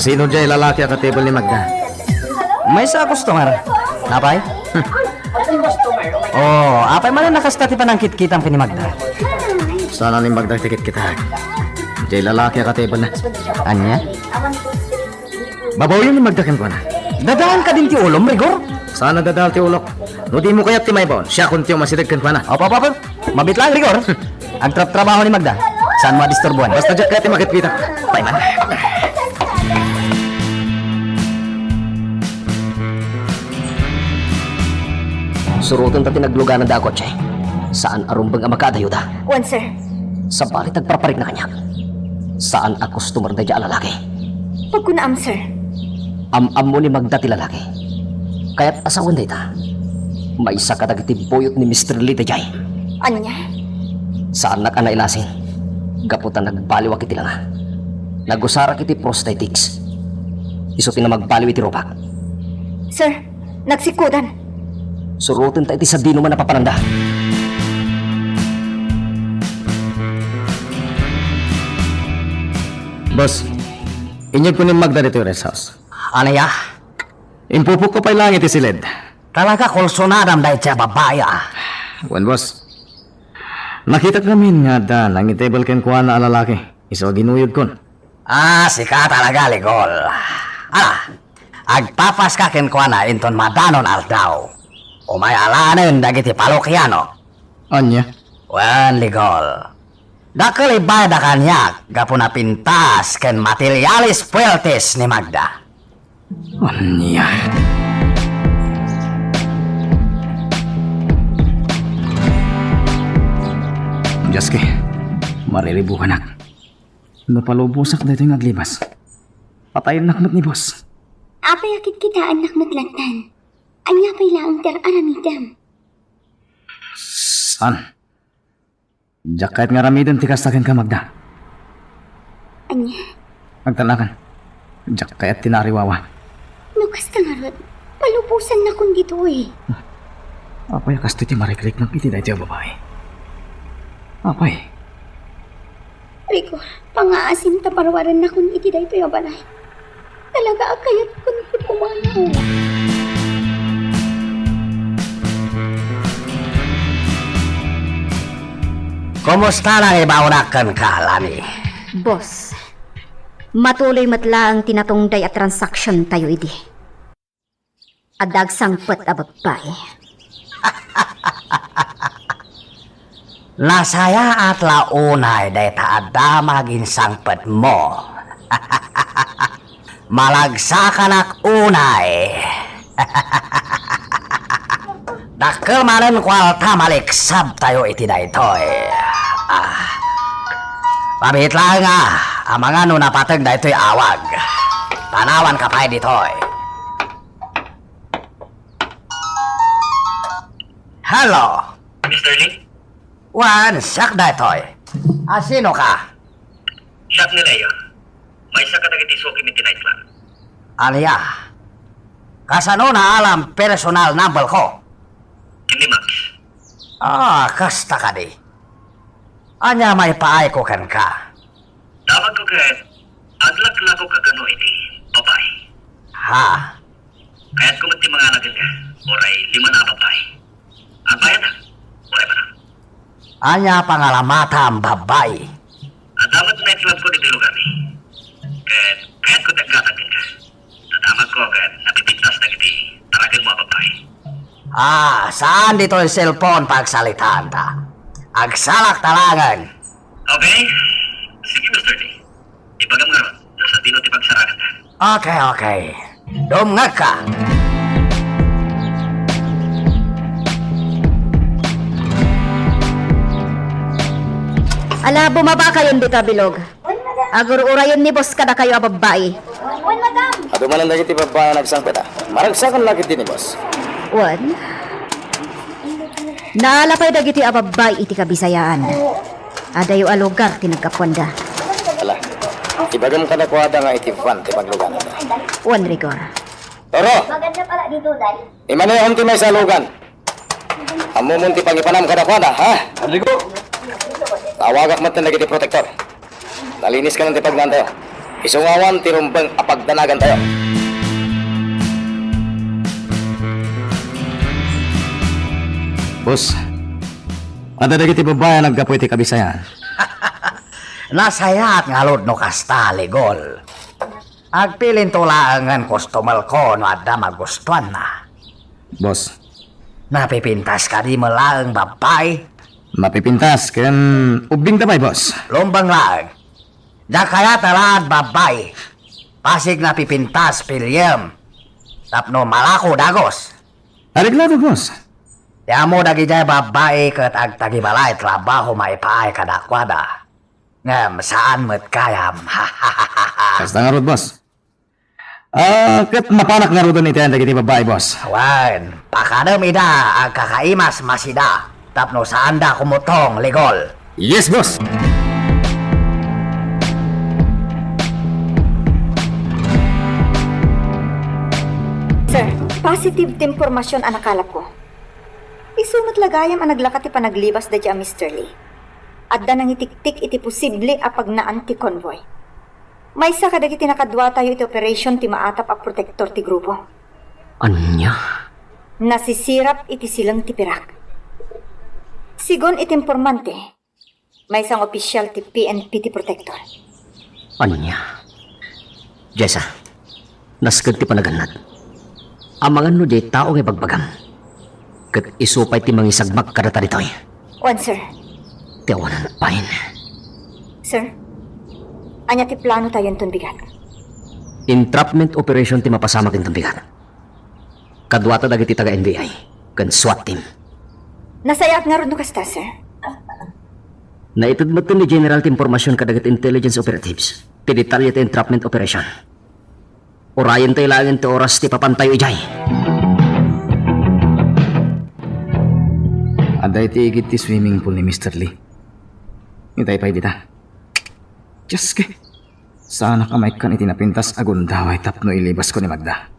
Sino dyan lalaki ang table ni Magda? May sa customer. Napay? Oh, apay man na nakastati pa ng kit-kitang kini Magda. Sana ni Magda tikit kita. Dyan lalaki ang table na. Anya? Babaw yun ni Magda kan ko na. Dadaan ka din ti ulom, Rigor? Sana dadaan ti ulok. No di mo kaya ti may baon. Siya kung tiyo masidag kan ko na. Opo. Mabit lang, Rigor. Ang trabaho ni Magda. Saan mo disturbuan? Basta dyan kaya ti makit-kita. Paiman. Surutan ta tinagluganan da kotse. Saan arumbang ang makadayuda? Wan, sir. Sa balit nagpraparik na kanya. Saan ang customer na dyan lalaki? Pagkunaam, sir. Am-am mo ni Magda ti lalaki. Kaya't asawan da ita. May isa ka dagiti boyot ni Mr. Lee da jay. Anya? Saan na ka nailasin? Gaputan nagbaliwa kiti lang ha. Nagusara kiti prosthetics. Isuti na magbaliw iti ropak. Sir, nagsikudan. Surutin ta iti sabino man napapananda. Boss, inyog ko ni Magda dito yung rest house. Ano ya? Impupok ko pa lang iti silid. Talaga kulsunadam dahil siya babaya. Wan, boss. Nakita kami nga da, nang itable ken kuha na alalaki. Iso ginuyod kon. Sika talaga, Ligol. Agpapas ka kinkwa na inton madanon aldaw. Umay alanin dagiti palokiano. Anya? Wan, Ligol. Dakal ibay da kanyak, gapo na pintas ken materialis pueltes ni Magda. Anya? Jaske, mariribukan nak. Napalubusak na ito yung aglibas. Patayin nakmat ni boss. Apay akit kita anak matlantan. Anya pay laang ter aramidam. San? Diyak kahit nga ramidan tikas takin ka, Magda. Anya, Magtanakan. Diyak kahit tinariwawa. nukas ka nga rod. Palupusan na kong dito eh. Apay kas ti marikrik ng iti dahil babae. Apay. Rico, pangaasim ta parwaran na kung iti dahito yung balay. Talaga akayat kung kumanaw. Kumusta lang ibaunakan ka, Lani? Boss, matuloy matlaang tinatungday at transaction tayo idi. Adag sangpet a babae. Nasaya at launay day taada maging sangpet mo. Malagsakan unay. Dakkel manen kwalta maliksab tayo iti daytoy. Pabihit lang nga, ang mga nunapatag daytoy awag. Tanawan ka pa ditoy. Hello. Mr. Lee? Wan, siyak daytoy. Sino ka? Siya nila yun. May isa ka nagiti suki mi tonight lang. Alya. Kasano na alam personal number ko? Hindi, Max. Kasta ka di. Anya may paay ko kan ka. Tawag ko kahit adlak-lak ko kagano iti babae. Ha? Kaya't kumunti mga anagin ka. Oray, 5 na babae. Ang bayad na. Oray pa na. Anya pangalamata ang babay. At damat nightclub ko dito lugar ni. Kaya't ko nagkatagin ka. Nadamag ko kahit napipintas na kiti taragin mo ang babae. Saan dito yung cellphone pagsalitaan ta? Agsalak talangan. Okay? Sige, Mr. Lee. Ibagam nga ron. Sa dino ti pagsaragan ta. Okay. Dumngag ka. Ala, bumaba kayon dito, Bilog. Agur-urayon ni boss kada kayo a babae. Ado man ang dagiti babae nagsangpet ah. Maragsakan lagi din ni boss. Wan? Naalapay dagiti a babae iti kabisayaan. Adayo a lugar tinagkapuanda. Ala, ibagam ka na kuwada nga iti fan ti pagluganan na. Wan, Rigor. Toro! Maganda pala dito, Dad. Imanayahon ti may salugan. Amumun ti pangipanam ka na kuwada, ha? Andrigo! Tawagak mat na nagiti protector. Nalinis ka ng tipagnan tayo. Isungawan ti rumbang apagdanagan tayo. Boss, ada dagiti babae naggapoy ti kabisayan. Nasaya at ngalod no kasta, Ligol. Agpilin tulaangan customer ko no adda magustuhan na. Boss, Napipintas ka di malaang babay. mapipintas ken ubing damay, boss. Lumbang lang. Da kaya talad babay. Pasig napipintas pilyem. Tapno malako dagos. Areglado, boss. Di mo dagi jay babae kat ag tagibalay trabaho maipaay kadakwada. Ngem saan met kayam. Basta nga rod, boss. Kat mapanak nga rod iti ang dagiti babae, boss. Wan, pakadam ida ang kakaimas masida. Tapno saan da kumutong ligol. Yes, boss. Sir, positive impormasyon ang nakalap ko. Isunod lagayam ang naglakat ti panaglibas da ang Mr. Lee. At da nang itiktik iti posible apag na anti-convoy. May sa kadagiti nakadwa tayo iti operation ti maatap a protector ti grupo. Anya? Nasisirap iti silang ti pirak. Sigon iti impormante, may isang opisyal ti PNP ti protector. Anya? Jessa, naskag ti panaganad. Amangan no jay tao ngay bagbagam. Kat isupay ti mangisagmak kadata ditoy. One, sir. Tiawanan pain. Sir, anya ti plano tayo entong bigat. Entrapment operation ti mapasamak intong bigat. Kadwata dagiti taga NBI. Kan SWAT team. Nasayat nga ron no kasta, sir. Naitudmatan ni General ti impormasyon kadagat intelligence operatives. Ti detalye ti entrapment operation. Orayan tayo langin ti oras ti papantayo ijay. Aday ti igit ti swimming pool ni Mr. Lee. Itay pa dita. Diyos ke. Sana kamay kan itinapintas agun daway tapno ilibas ko ni Magda.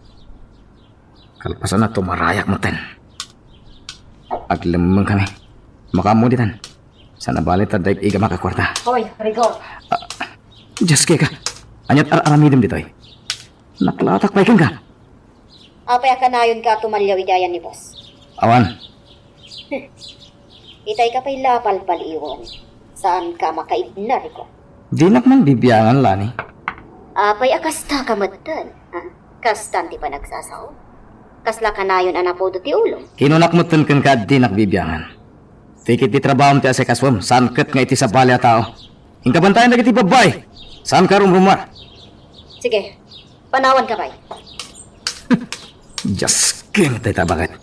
Kalpasan na tumarayak mo ten. Aglamang kami. Makamuditan. Sana balit aday iga makakwarta. Hoy, Rigor. Diyos ke ka. Anyat aramidim ditoy. Naklatak pa ikan ka. Apay ka na yun ka tumalyaw idayan ni boss. Awan. Itay ka pa'y lapal paliwan. Saan ka makaibna, Rico? Di nak man bibiyangan lani. Apay akasta ka matan. Kastan ti pa nagsasaw. Kasla ka na yun anapodo ti ulong. Kinunak mo tun kan ka di nakbibiyangan. Tikit di trabaho ti asa kaswam. Saan kat nga iti sa bali a tao. Hingkabantayan na kiti babay. Saan ka rumrumar? Sige, panawan ka pa'y. Diyos king tayo bakit.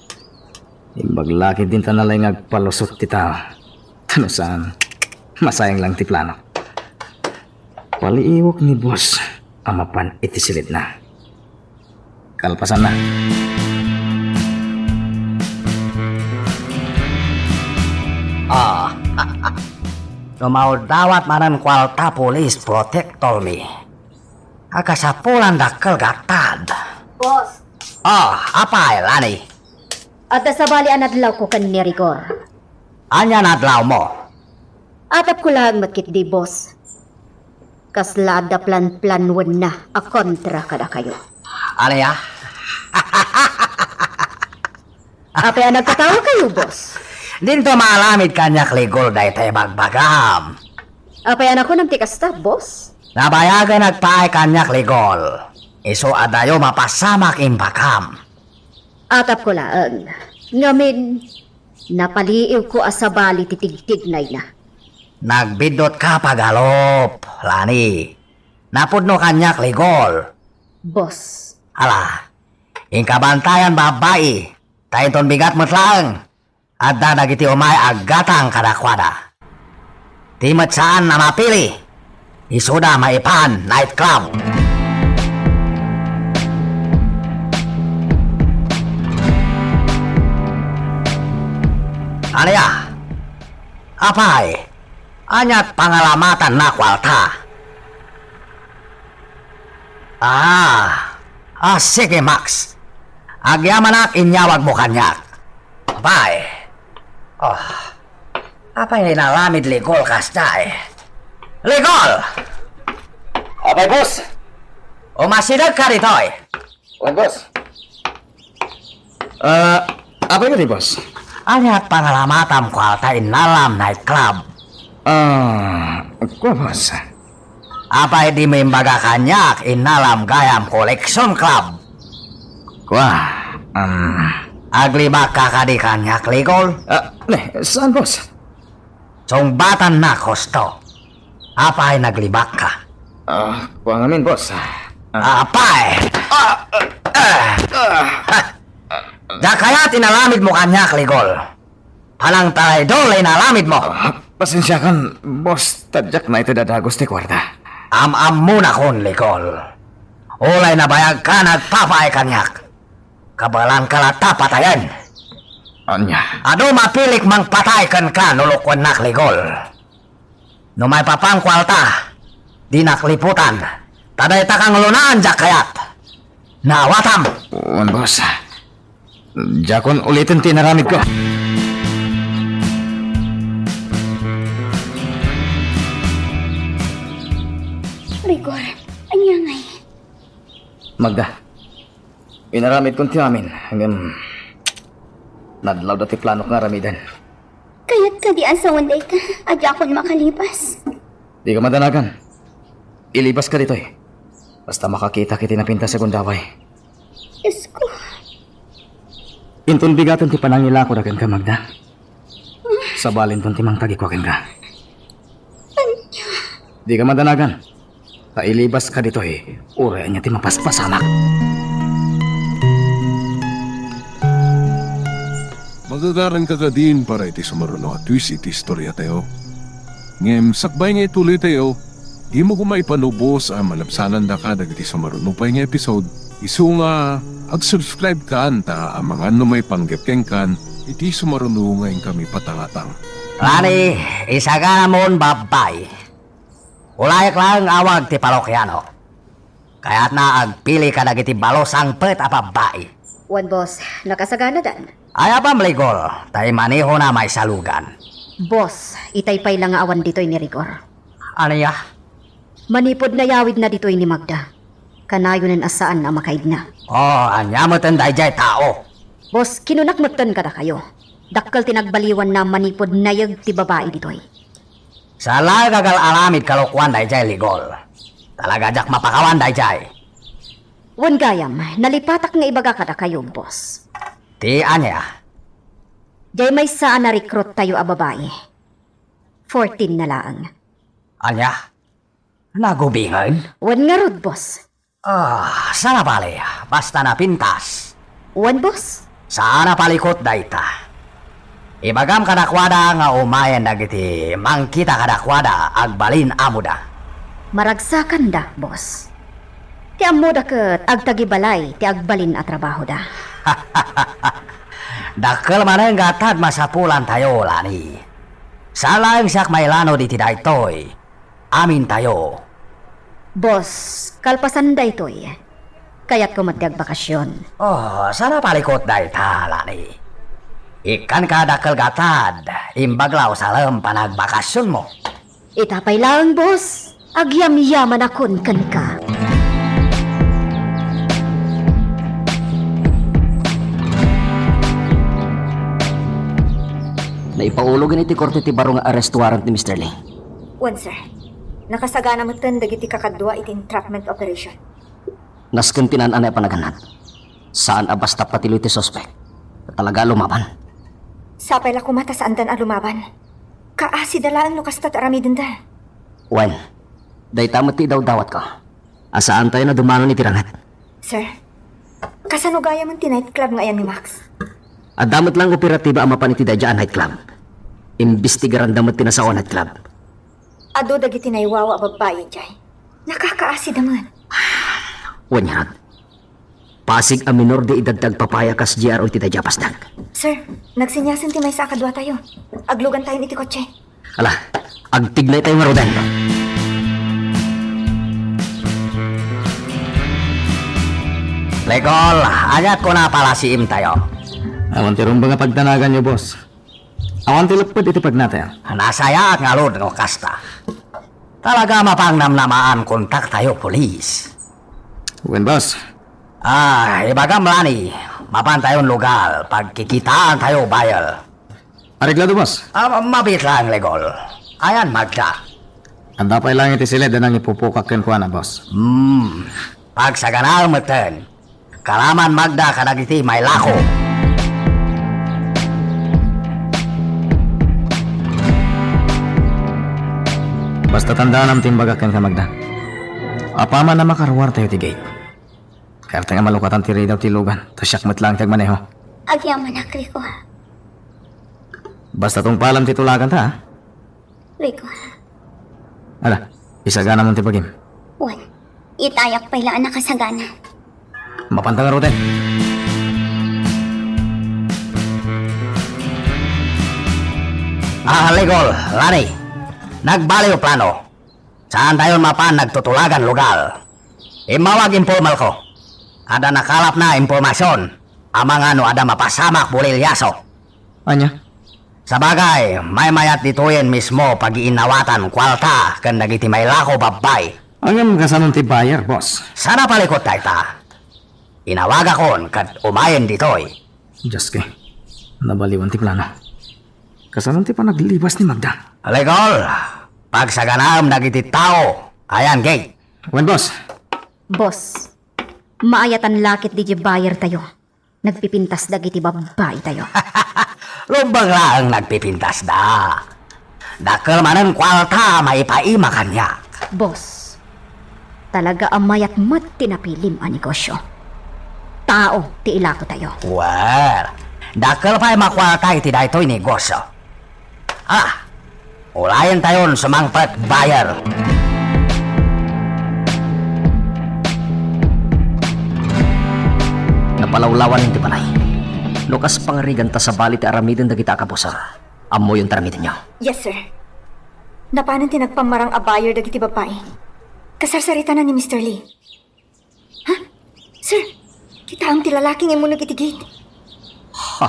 Imbaglaki din tanalay ngagpalusot ti tao. Ano saan? Masayang lang ti plano. Paliiwok ni boss. Amapan iti silid na. Kalpasan na. Lumaw-dawat manan kwalta polis protector mi. Akasapulan dakkel gatad. Boss, Apay, Lani? at sa bali anadlaw ko kan ni Rigor. Anya nadlaw mo? Atap ko lang matkit di boss. Kaslada plan-planwan na a kontra kada kayo. Ano ya? Apay ang nagkatawa kayo, boss. Dinto maalamid kanyak ligol dahi tayo bagbagam. Apay anak ko ng tikasta, boss. Nabayagan nagpaay kanyak ligol. Iso adayo mapasamak impakam. Atap ko lang. Ngamin, napaliiw ko asabali titig-tignay na. Nagbidot ka pagalop, Lani. Napudno kanyak ligol. Boss, Hala, ingkabantayan babae. Tayo bigat mo't lang. At dadagiti umay agatang kadakwada. Timat saan na mapili. Isuda maipan nightclub. Alya, apay, anyat pangalamatan na kwalta. Sige Max. Agyamanak inyawag mo kanyak. Apay. Apay nalamid ligol kasta eh. Ligol! Abay, boss! Umasidag ka rito eh. Wan, boss. Abay ka ni boss? Anyat pangalamatam kwalta inalam nightclub. Kuha, boss. Apay di may imbaga kanyak inalam gayam collection club. Kuha, Aglibak ka kadi kanyak ligol. saan, boss? Sungbatan na kosto. Apay naglibak ka. Kuha ngamin, boss. Apay! Da kaya tinalamid mo kanyak ligol. Palang taray dole na lamid mo. Pasensya kan, boss. Tadyak na ito dadagos ti kwarta. Am-am muna kon, Likol. Ulay na bayag ka nagpapay kanyak. Kabalan ka na tapatayan. Anya. Ado mapilik mang patay kan ka nulukwan nak, Likol. No may papang kwalta, di nakliputan. Taday takang lunaan jak kayat. Nawatam. Wan, boss. Jakon ulitin tinaramid ko. Rigor, anya ngay. Magda. Inaramid kong tiyamin hanggang nadlaw dati plano nga ramidan. Kaya't ka di asawan day ka, adya akong makalipas. Di ka madanagan. Ilibas ka dito eh. Basta makakita kiti na pinta sa gundaway. Diyos ko, Intun bigatan ti panangila ko dagan ka, Magda. Sa balin ton ti mang tagikwakin ka. Di ka madanagan. Kailibas ka dito eh. Ure niya ti mapaspasamak. Magagaran ka din para iti sumaruno at twist iti istorya tayo. Ngem sakbay nga ituloy tayo, di mo kumaipanubos ang malabsanan da ka dagiti sumaruno pa nga episode. Isu nga ag-subscribe ka anta ang mga may panggapkeng kan iti sumaruno ngayon kami patangatang. Lani, isa ka namon babay. Ulayak lang awag ti parokyano. Kaya't na agpili ka dagiti balosang pet a babay. Wan boss, nakasagana dan. Ay abam, Ligol, tay maniho na may salugan. Boss, itaypay lang nga awan dito'y ni Rigor. Ano ya? Manipod na yawid na dito'y ni Magda. Kanayon ang asaan na makaid na. Oh, anya mo tenday jay tao. Boss, kinunakmutan ka na kayo. Dakkal tinagbaliwan na manipod na yag ti babae dito'y. Sa lagagal alamid kalukwan day jay, Ligol. Talaga jak mapakawan day jay. Wan gayam, nalipatak nga ibaga ka na kayo, boss. Ti anya? Jay may saan na recruit tayo a babae. 14 na laang. Anya? Nagubingan? Wan nga rod, boss. Ah, sana pali. Basta na pintas. Wan, boss. Sana palikot dayta. Ibagam kadakwada nga umayan dagiti mangkita kadakwada agbalin amuda. Maragsakan da, boss. Ti amuda ket agtagibalay ti agbalin a trabaho da. Dakkel maneng gatad masapulan tayo, Lani. Salang siyak mailano di tidaytoy. Amin tayo. Boss, kalpasan da ito'y. Kaya't kumatiag bakasyon. Oh, sana palikot dayta, Lani. Ikan ka dakkel gatad. Imbaglaw salam panagbakasyon mo. Itapay lang, boss. Agyam-yaman akon kan ka. Naipaulogan iti korte ti baro nga arrest warrant ni Mr. Lee. Wan, sir. Nakasagana mo tan dagiti kakadwa iti entrapment operation. Nasken tinaan-anay panaganat. Saan abasta patiloy ti suspect. Talaga lumaban. Sapay la kumata sa andan a lumaban. Kaasi dalaan no kastat aramidin da. Wen, day tamot ti daw-dawat ko. Asaan tayo na dumano ni tirangat? Sir, kasanugaya man ti nightclub nga yan ni Max. At damot lang operatiba ang mapaniti da dyan nightclub. Imbestigaran damot tinasaon nightclub. Ado dagiti naiwawa babae jay. Nakakaasi daman. Wen yan. Pasig ang minor di idagdag papaya kas GRO ti da japasdag. Sir, nagsinyasin ti may sakadwa tayo. Aglugan tayo iti kotse. Ala, agtignay tayo nga rodan. Legol, anyat ko na pala si Im tayo. Awan ti rumba nga pagtanagan niyo, boss. Awan ti lapad iti pagnatin. Nasaya at ngalod ng kasta. Talaga mapangnamnamaan kontak tayo, polis. Wen, boss. Ah, ibagam Lani. Mapan tayong lugar. Pagkikitaan tayo, bayal. Areglado, boss. Mabit lang, Legol. Ayan, Magda. Ang dapay lang iti sila danang ipupukak ken kuana, boss. Pag sa ganal meten, kalaman Magda kadagiti may lako. Basta tandaan ang timbaga ken ka, Magda. Apaman na makaruwar tayo ti gate. Kaya nga malukatan ti daw ti lugan. To siyak lang tag maneho. Agyaman na, Kriko. Basta tong palam titulagan ta, ha? Rico, Ala, isagana mong tipagim. wan. Itayak pa ilaan nakasagana. Mapantang roten. Ligol, Lani. Nagbaliw plano. Saan tayo mapan nagtutulagan lugar? Imawag informal ko. Ada nakalap na impormasyon. Amang ano ada mapasamak bulilyaso. Anya? Sa bagay, may mayat dituin mismo pag iinawatan kwalta kan nagiti may lako babay. Ang kasanong ti buyer, boss. Sana palikot tayo ta. Inawaga kon kad umayen ditoy. Diyos kay. Nabaliwan ti plano. Kasanong ti pa naglibas ni Magda. Ligol, pag sa ganam nagiti tao, ayan gate. Wen, boss. Boss, maayatan lakit di buyer tayo. Nagpipintas dagiti babae tayo. Lumbang lang nagpipintas da. Dakal manan kwalta maipaima kanya. Boss, talaga amayat mat tinapilim ang negosyo. Tao, ti ilako tayo. Well, dakal pa'y makwalta iti da ito'y negosyo. Ulayan tayon sumangpat buyer. Napalawlawan hindi panay. Lukas pangarigan ta sa bali ti aramidin dagita kabusar. Amo yung taramidin niyo. Yes, sir. Napanan tinagpamarang a buyer dagiti babae. Kasarsarita na ni Mr. Lee. Ha? Sir, kita ang tilalaking imo nagitigit. Ha?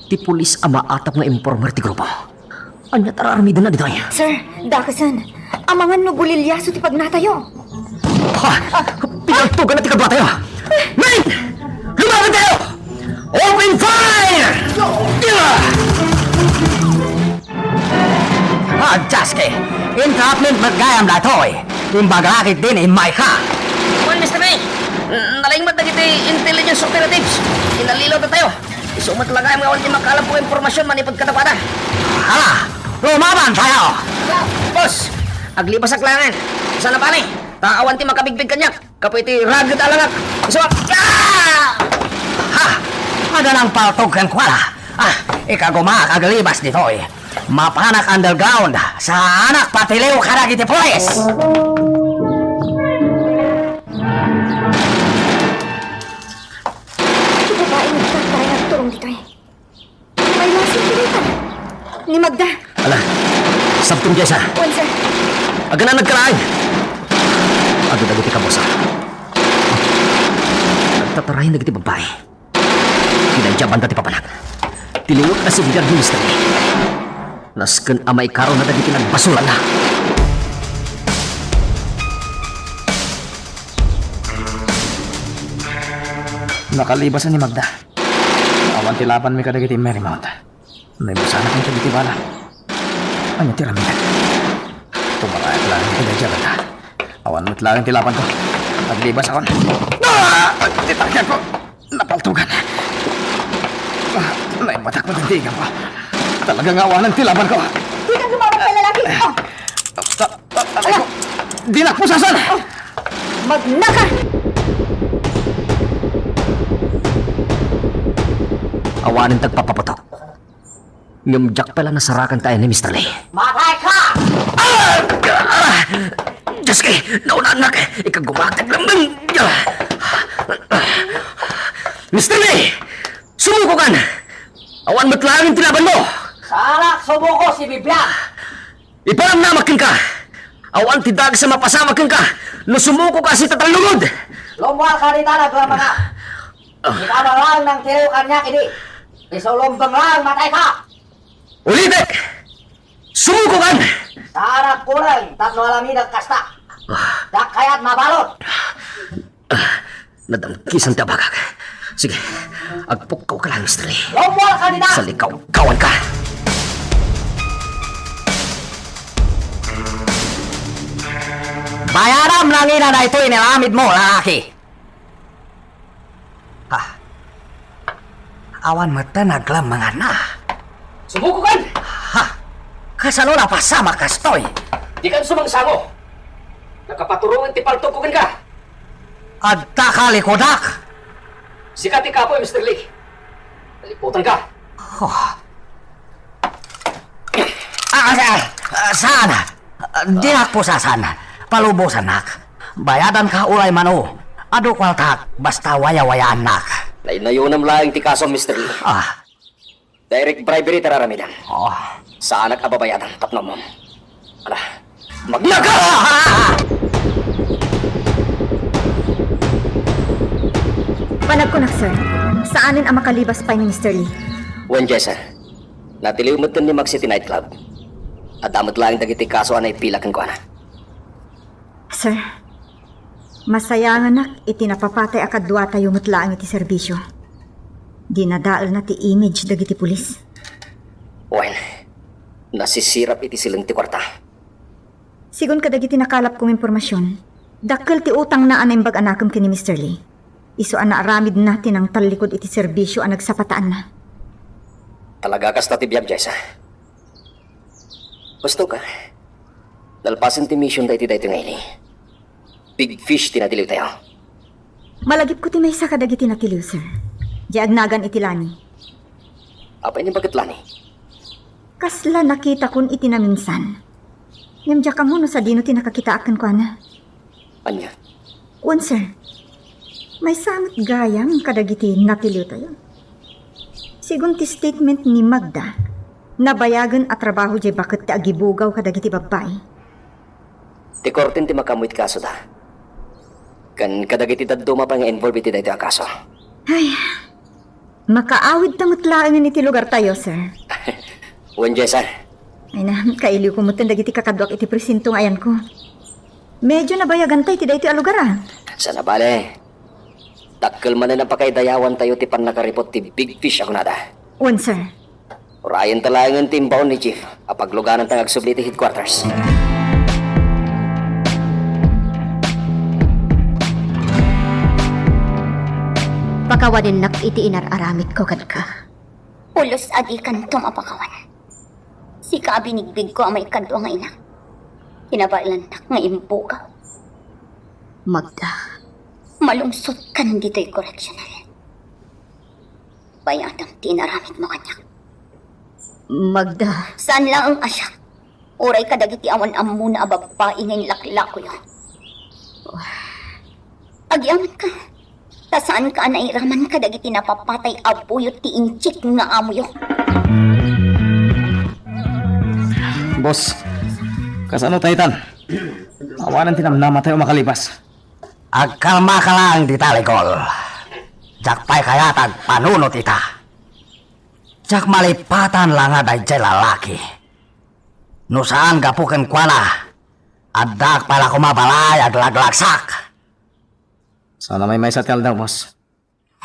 Ti pulis ama atap nga informer ti grupo. Anya tararamidin na dito ay. Sir, dakasan. Amangan no bulilyaso ti pagnatayo. Ha? Pinagtugan na ti kabwa tayo. Men! Lumaban tayo! Open fire! Jaske, entrapment magayam na to'y. Imbagalakit din imay ka. Well, Mr. May, nalaingmat na kita intelligence operatives. Inalilaw na tayo. Isumat lagay mga wala makalap po impormasyon manipagkatapada. Hala, lumaban tayo. Boss, aglipas ang klangan. Isa na pa ni. Taawan ti makabigpig kanyak. Kapoy ti ragyot alangat. Isa Ha, ada ng paltog kang kwala. Ikaguma kagalibas dito eh. Mapanak underground sa anak patiliw karagiti pulis. Ito babae nagtatry nagturong dito eh. May lasing kinitan. Ni Magda. Ala, sabtong dyan siya. Wan, sir. Aga na nagkaraan. Aga na giti kabosa. Nagtatarahin na giti babae. Pinadyaban dati papanak. Tiliwag na si Brigad Minister. Nasken amay karon na dagiti nagbasulan na. Nakalibasan ni Magda. Awan tilapan mi kadagiti Marymount. May busana kang kadagiti bala. Anya tiramida. Tumarayat lang ang pinadyaban ta. Awan mo't lang ang tilapan ko. Naglibas akon. Titakyan ko. Napaltugan. Naibatak mo tindigan ko. Talagang awanan tilaban ko. Di ka lumawag sa lalaki. Aray ko. Dinak mo sasan! Magnaka! Awanin tagpapaputok. Ngamjak pala nasarakan tayo ni Mr. Lee. Matay ka! Diyos kay, naunaan na kay, ikagumatag lamang. Mr. Lee! Sumuko kan! Awan matlangin tilaban mo! Sarak sumuko si Biblia! Iparam namakin ka! Awan tidag sa mapasamakin ka! No sumuko ka si tatalungod! Lumual ka rin talag lang mga. Ikaw lang ng tiro kanya kini. Isulumbang lang matay ka! Ulitek! Sumuko kan! Sarak kurang, tatlo alamin ang kasta. Dak kaya't mabalot. Nadamkisan tabagag. Sige, agpukaw ka lang, Mr. Lee. Lumual ka rin Sa likaw, kawan ka! Bayaram lang ina na ito inilamid mo, lalaki. Awan mata naglam mga na. Sumuko kan! Kasano na pasama kastoy. Di kan sumangsango! Nakapaturungan ti paltukukin ka! Adta ka likodak. Sikati ka po, Mr. Lee. Naliputan ka! Saan? Di po sasan. Palubusan nak. Bayadan ka ulay mano. Ado kwaltak, basta waya-wayaan nak. Lain-layunam lang ti kaso, Mr. Lee. Direct bribery tararamidan. Saan nag-ababayadan? Tapno mo. Ala, magnaga! Panag ko na, sir. Saanin ang makalibas pa ni Mr. Lee? Wen Jessa, natiliw mo ni Mag City Nightclub. At damot lang dagiti kaso anay pila kang kuana. Sir, masayangan nak iti napapatay akadwa tayo mutlaang iti serbisyo. Di nadaal na ti image dagiti pulis. Wen, nasisirap iti silang ti kwarta. Sigun kadagiti nakalap kong impormasyon, dakkel ti utang na anay bag-anakam kini Mr. Lee. Isuan na aramid natin ang talikod iti serbisyo ang nagsapataan na. Talaga kas natibiyag, Jessa. Gusto ka? Dalpasin ti mission da iti dayto ngayon. Big fish tinatiliw tayo. Malagip ko ti may sa kadagiti natiliw, sir. Di agnagan iti lani. Apa ini bakit lani? Kasla nakita kun iti na minsan. Yamdya ka mo no sa dino ti nakakita akan ko na. Anya? Wan, sir. May samot gayang kadagiti natiliw tayo. Sigun ti statement ni Magda, nabayagan at trabaho jay bakit ti agibugaw kadagiti babae. Ti korten ti makamuit kaso da. Kan kadagiti daduma pa nga involved iti dayto akaso. Ay, makaawid tamot laangan iti lugar tayo, sir. Wen Jessa, Ay na, kailiw ko mutin dagiti kakadwak iti presintong ayan ko. Medyo nabayagan tayo ti dayto a lugar ah. sana bale. Dakkel man na napakaidayawan tayo ti pan nakaripot ti big fish ako nada. Wan, sir. Orayan talangan ti imbaon ni Chief apagluganan tang agsubli ti headquarters. Pakawanin nak iti inararamit ko kad ka. Pulos adikan tumapakawan. Si kaabinigbig ko ang may kadwa nga ina. Kinabalantak nga imbugaw. Magda, Malungsot kan dito'y correctional. Bayadang tinaramit mo kanya. Magda, Saan lang ang asya? Uray kadagiti awan ammo na ababae ngayon laklako yun. Agyaman ka. Tasaan ka nairaman kadagiti napapatay abuyot ti inchik nga amo yun. Boss, kasano tayo tan? Awanan tinamnama tayo makalipas. Agkalma ka lang di talikol. Jakpay kaya tagpanunot ita. Jak malipatan lang nga dahil lalaki. No saan gapukan kwa na. Adak pala kumabalay at laglagsak. Sana may satel daw, boss.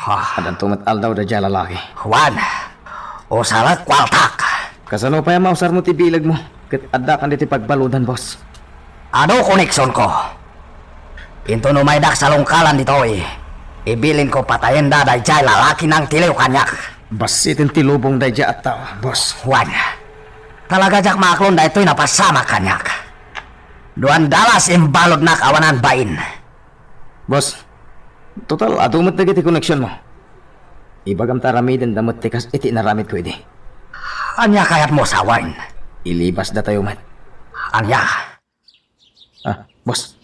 Adan tumatal daw dahil lalaki. Juan, o salat kwaltak. Kasano pa yung mausar mo tibilag mo? Kit adak ang diti pagbaludan, boss. Ano koneksyon ko? Into no may dak sa lungkalan dito eh. Ibilin ko patayin da dahil lalaki ng tiliw kanyak. Basitin tilubong dahil at tao, boss. Juan, talaga jak maklon dahil ito'y napasama kanyak. $2 imbalod na kawanan bain. Boss, total adumot na giti koneksyon mo. Ibagam taramidin damot tikas iti naramid ko iti. Anya kayat mo sawan? Ilibas da tayo mat. Anya? Boss.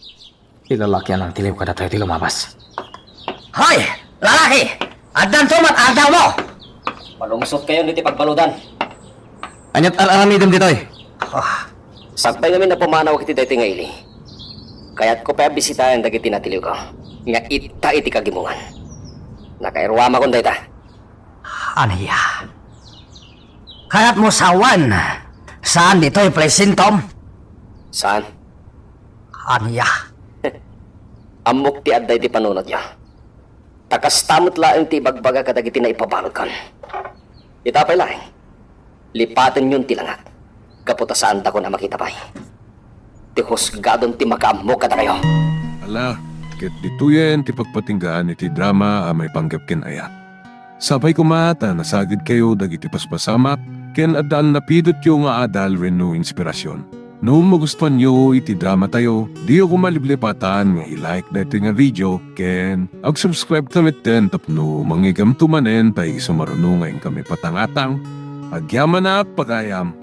Ilalaki ang tiliw ka na tayo di lumabas. Hoy! Lalaki! Addan tumat adaw mo! Malungsot kayo diti pagbaludan. Anyat alamidin dito eh. Sagbay namin na pumanaw kiti dayto ngayon. Kaya't ko pa bisitahan dagiti natiliw ko. Nga ita iti kagimungan. Nakairwama kong dayta. Aniya? Kayat mo sawan? Saan dito'y presintom? Saan? Aniya? Amok ti adday ti panunod niya. Takas tamot laeng ti bagbaga kadagiti na ipabalod kan. Itapay laeng. Lipatin yun ti langat. Kaputa saan da ko na makita pa'y. Ti husgadon ti makaamok kada kayo. Ala, ket dituyen ti pagpatinggaan iti drama a may panggap ken ayat. Sabay kumata nasagid kayo dagiti paspasamak ken adal napidot yung nga adal reno inspirasyon. No magustuhan nyo iti drama tayo, di ako maliblipatan nga i-like dito nga video ken ag-subscribe kami ten tapno mangigam tumanen tayo sumarunungan kami patangatang agyaman na pagayam.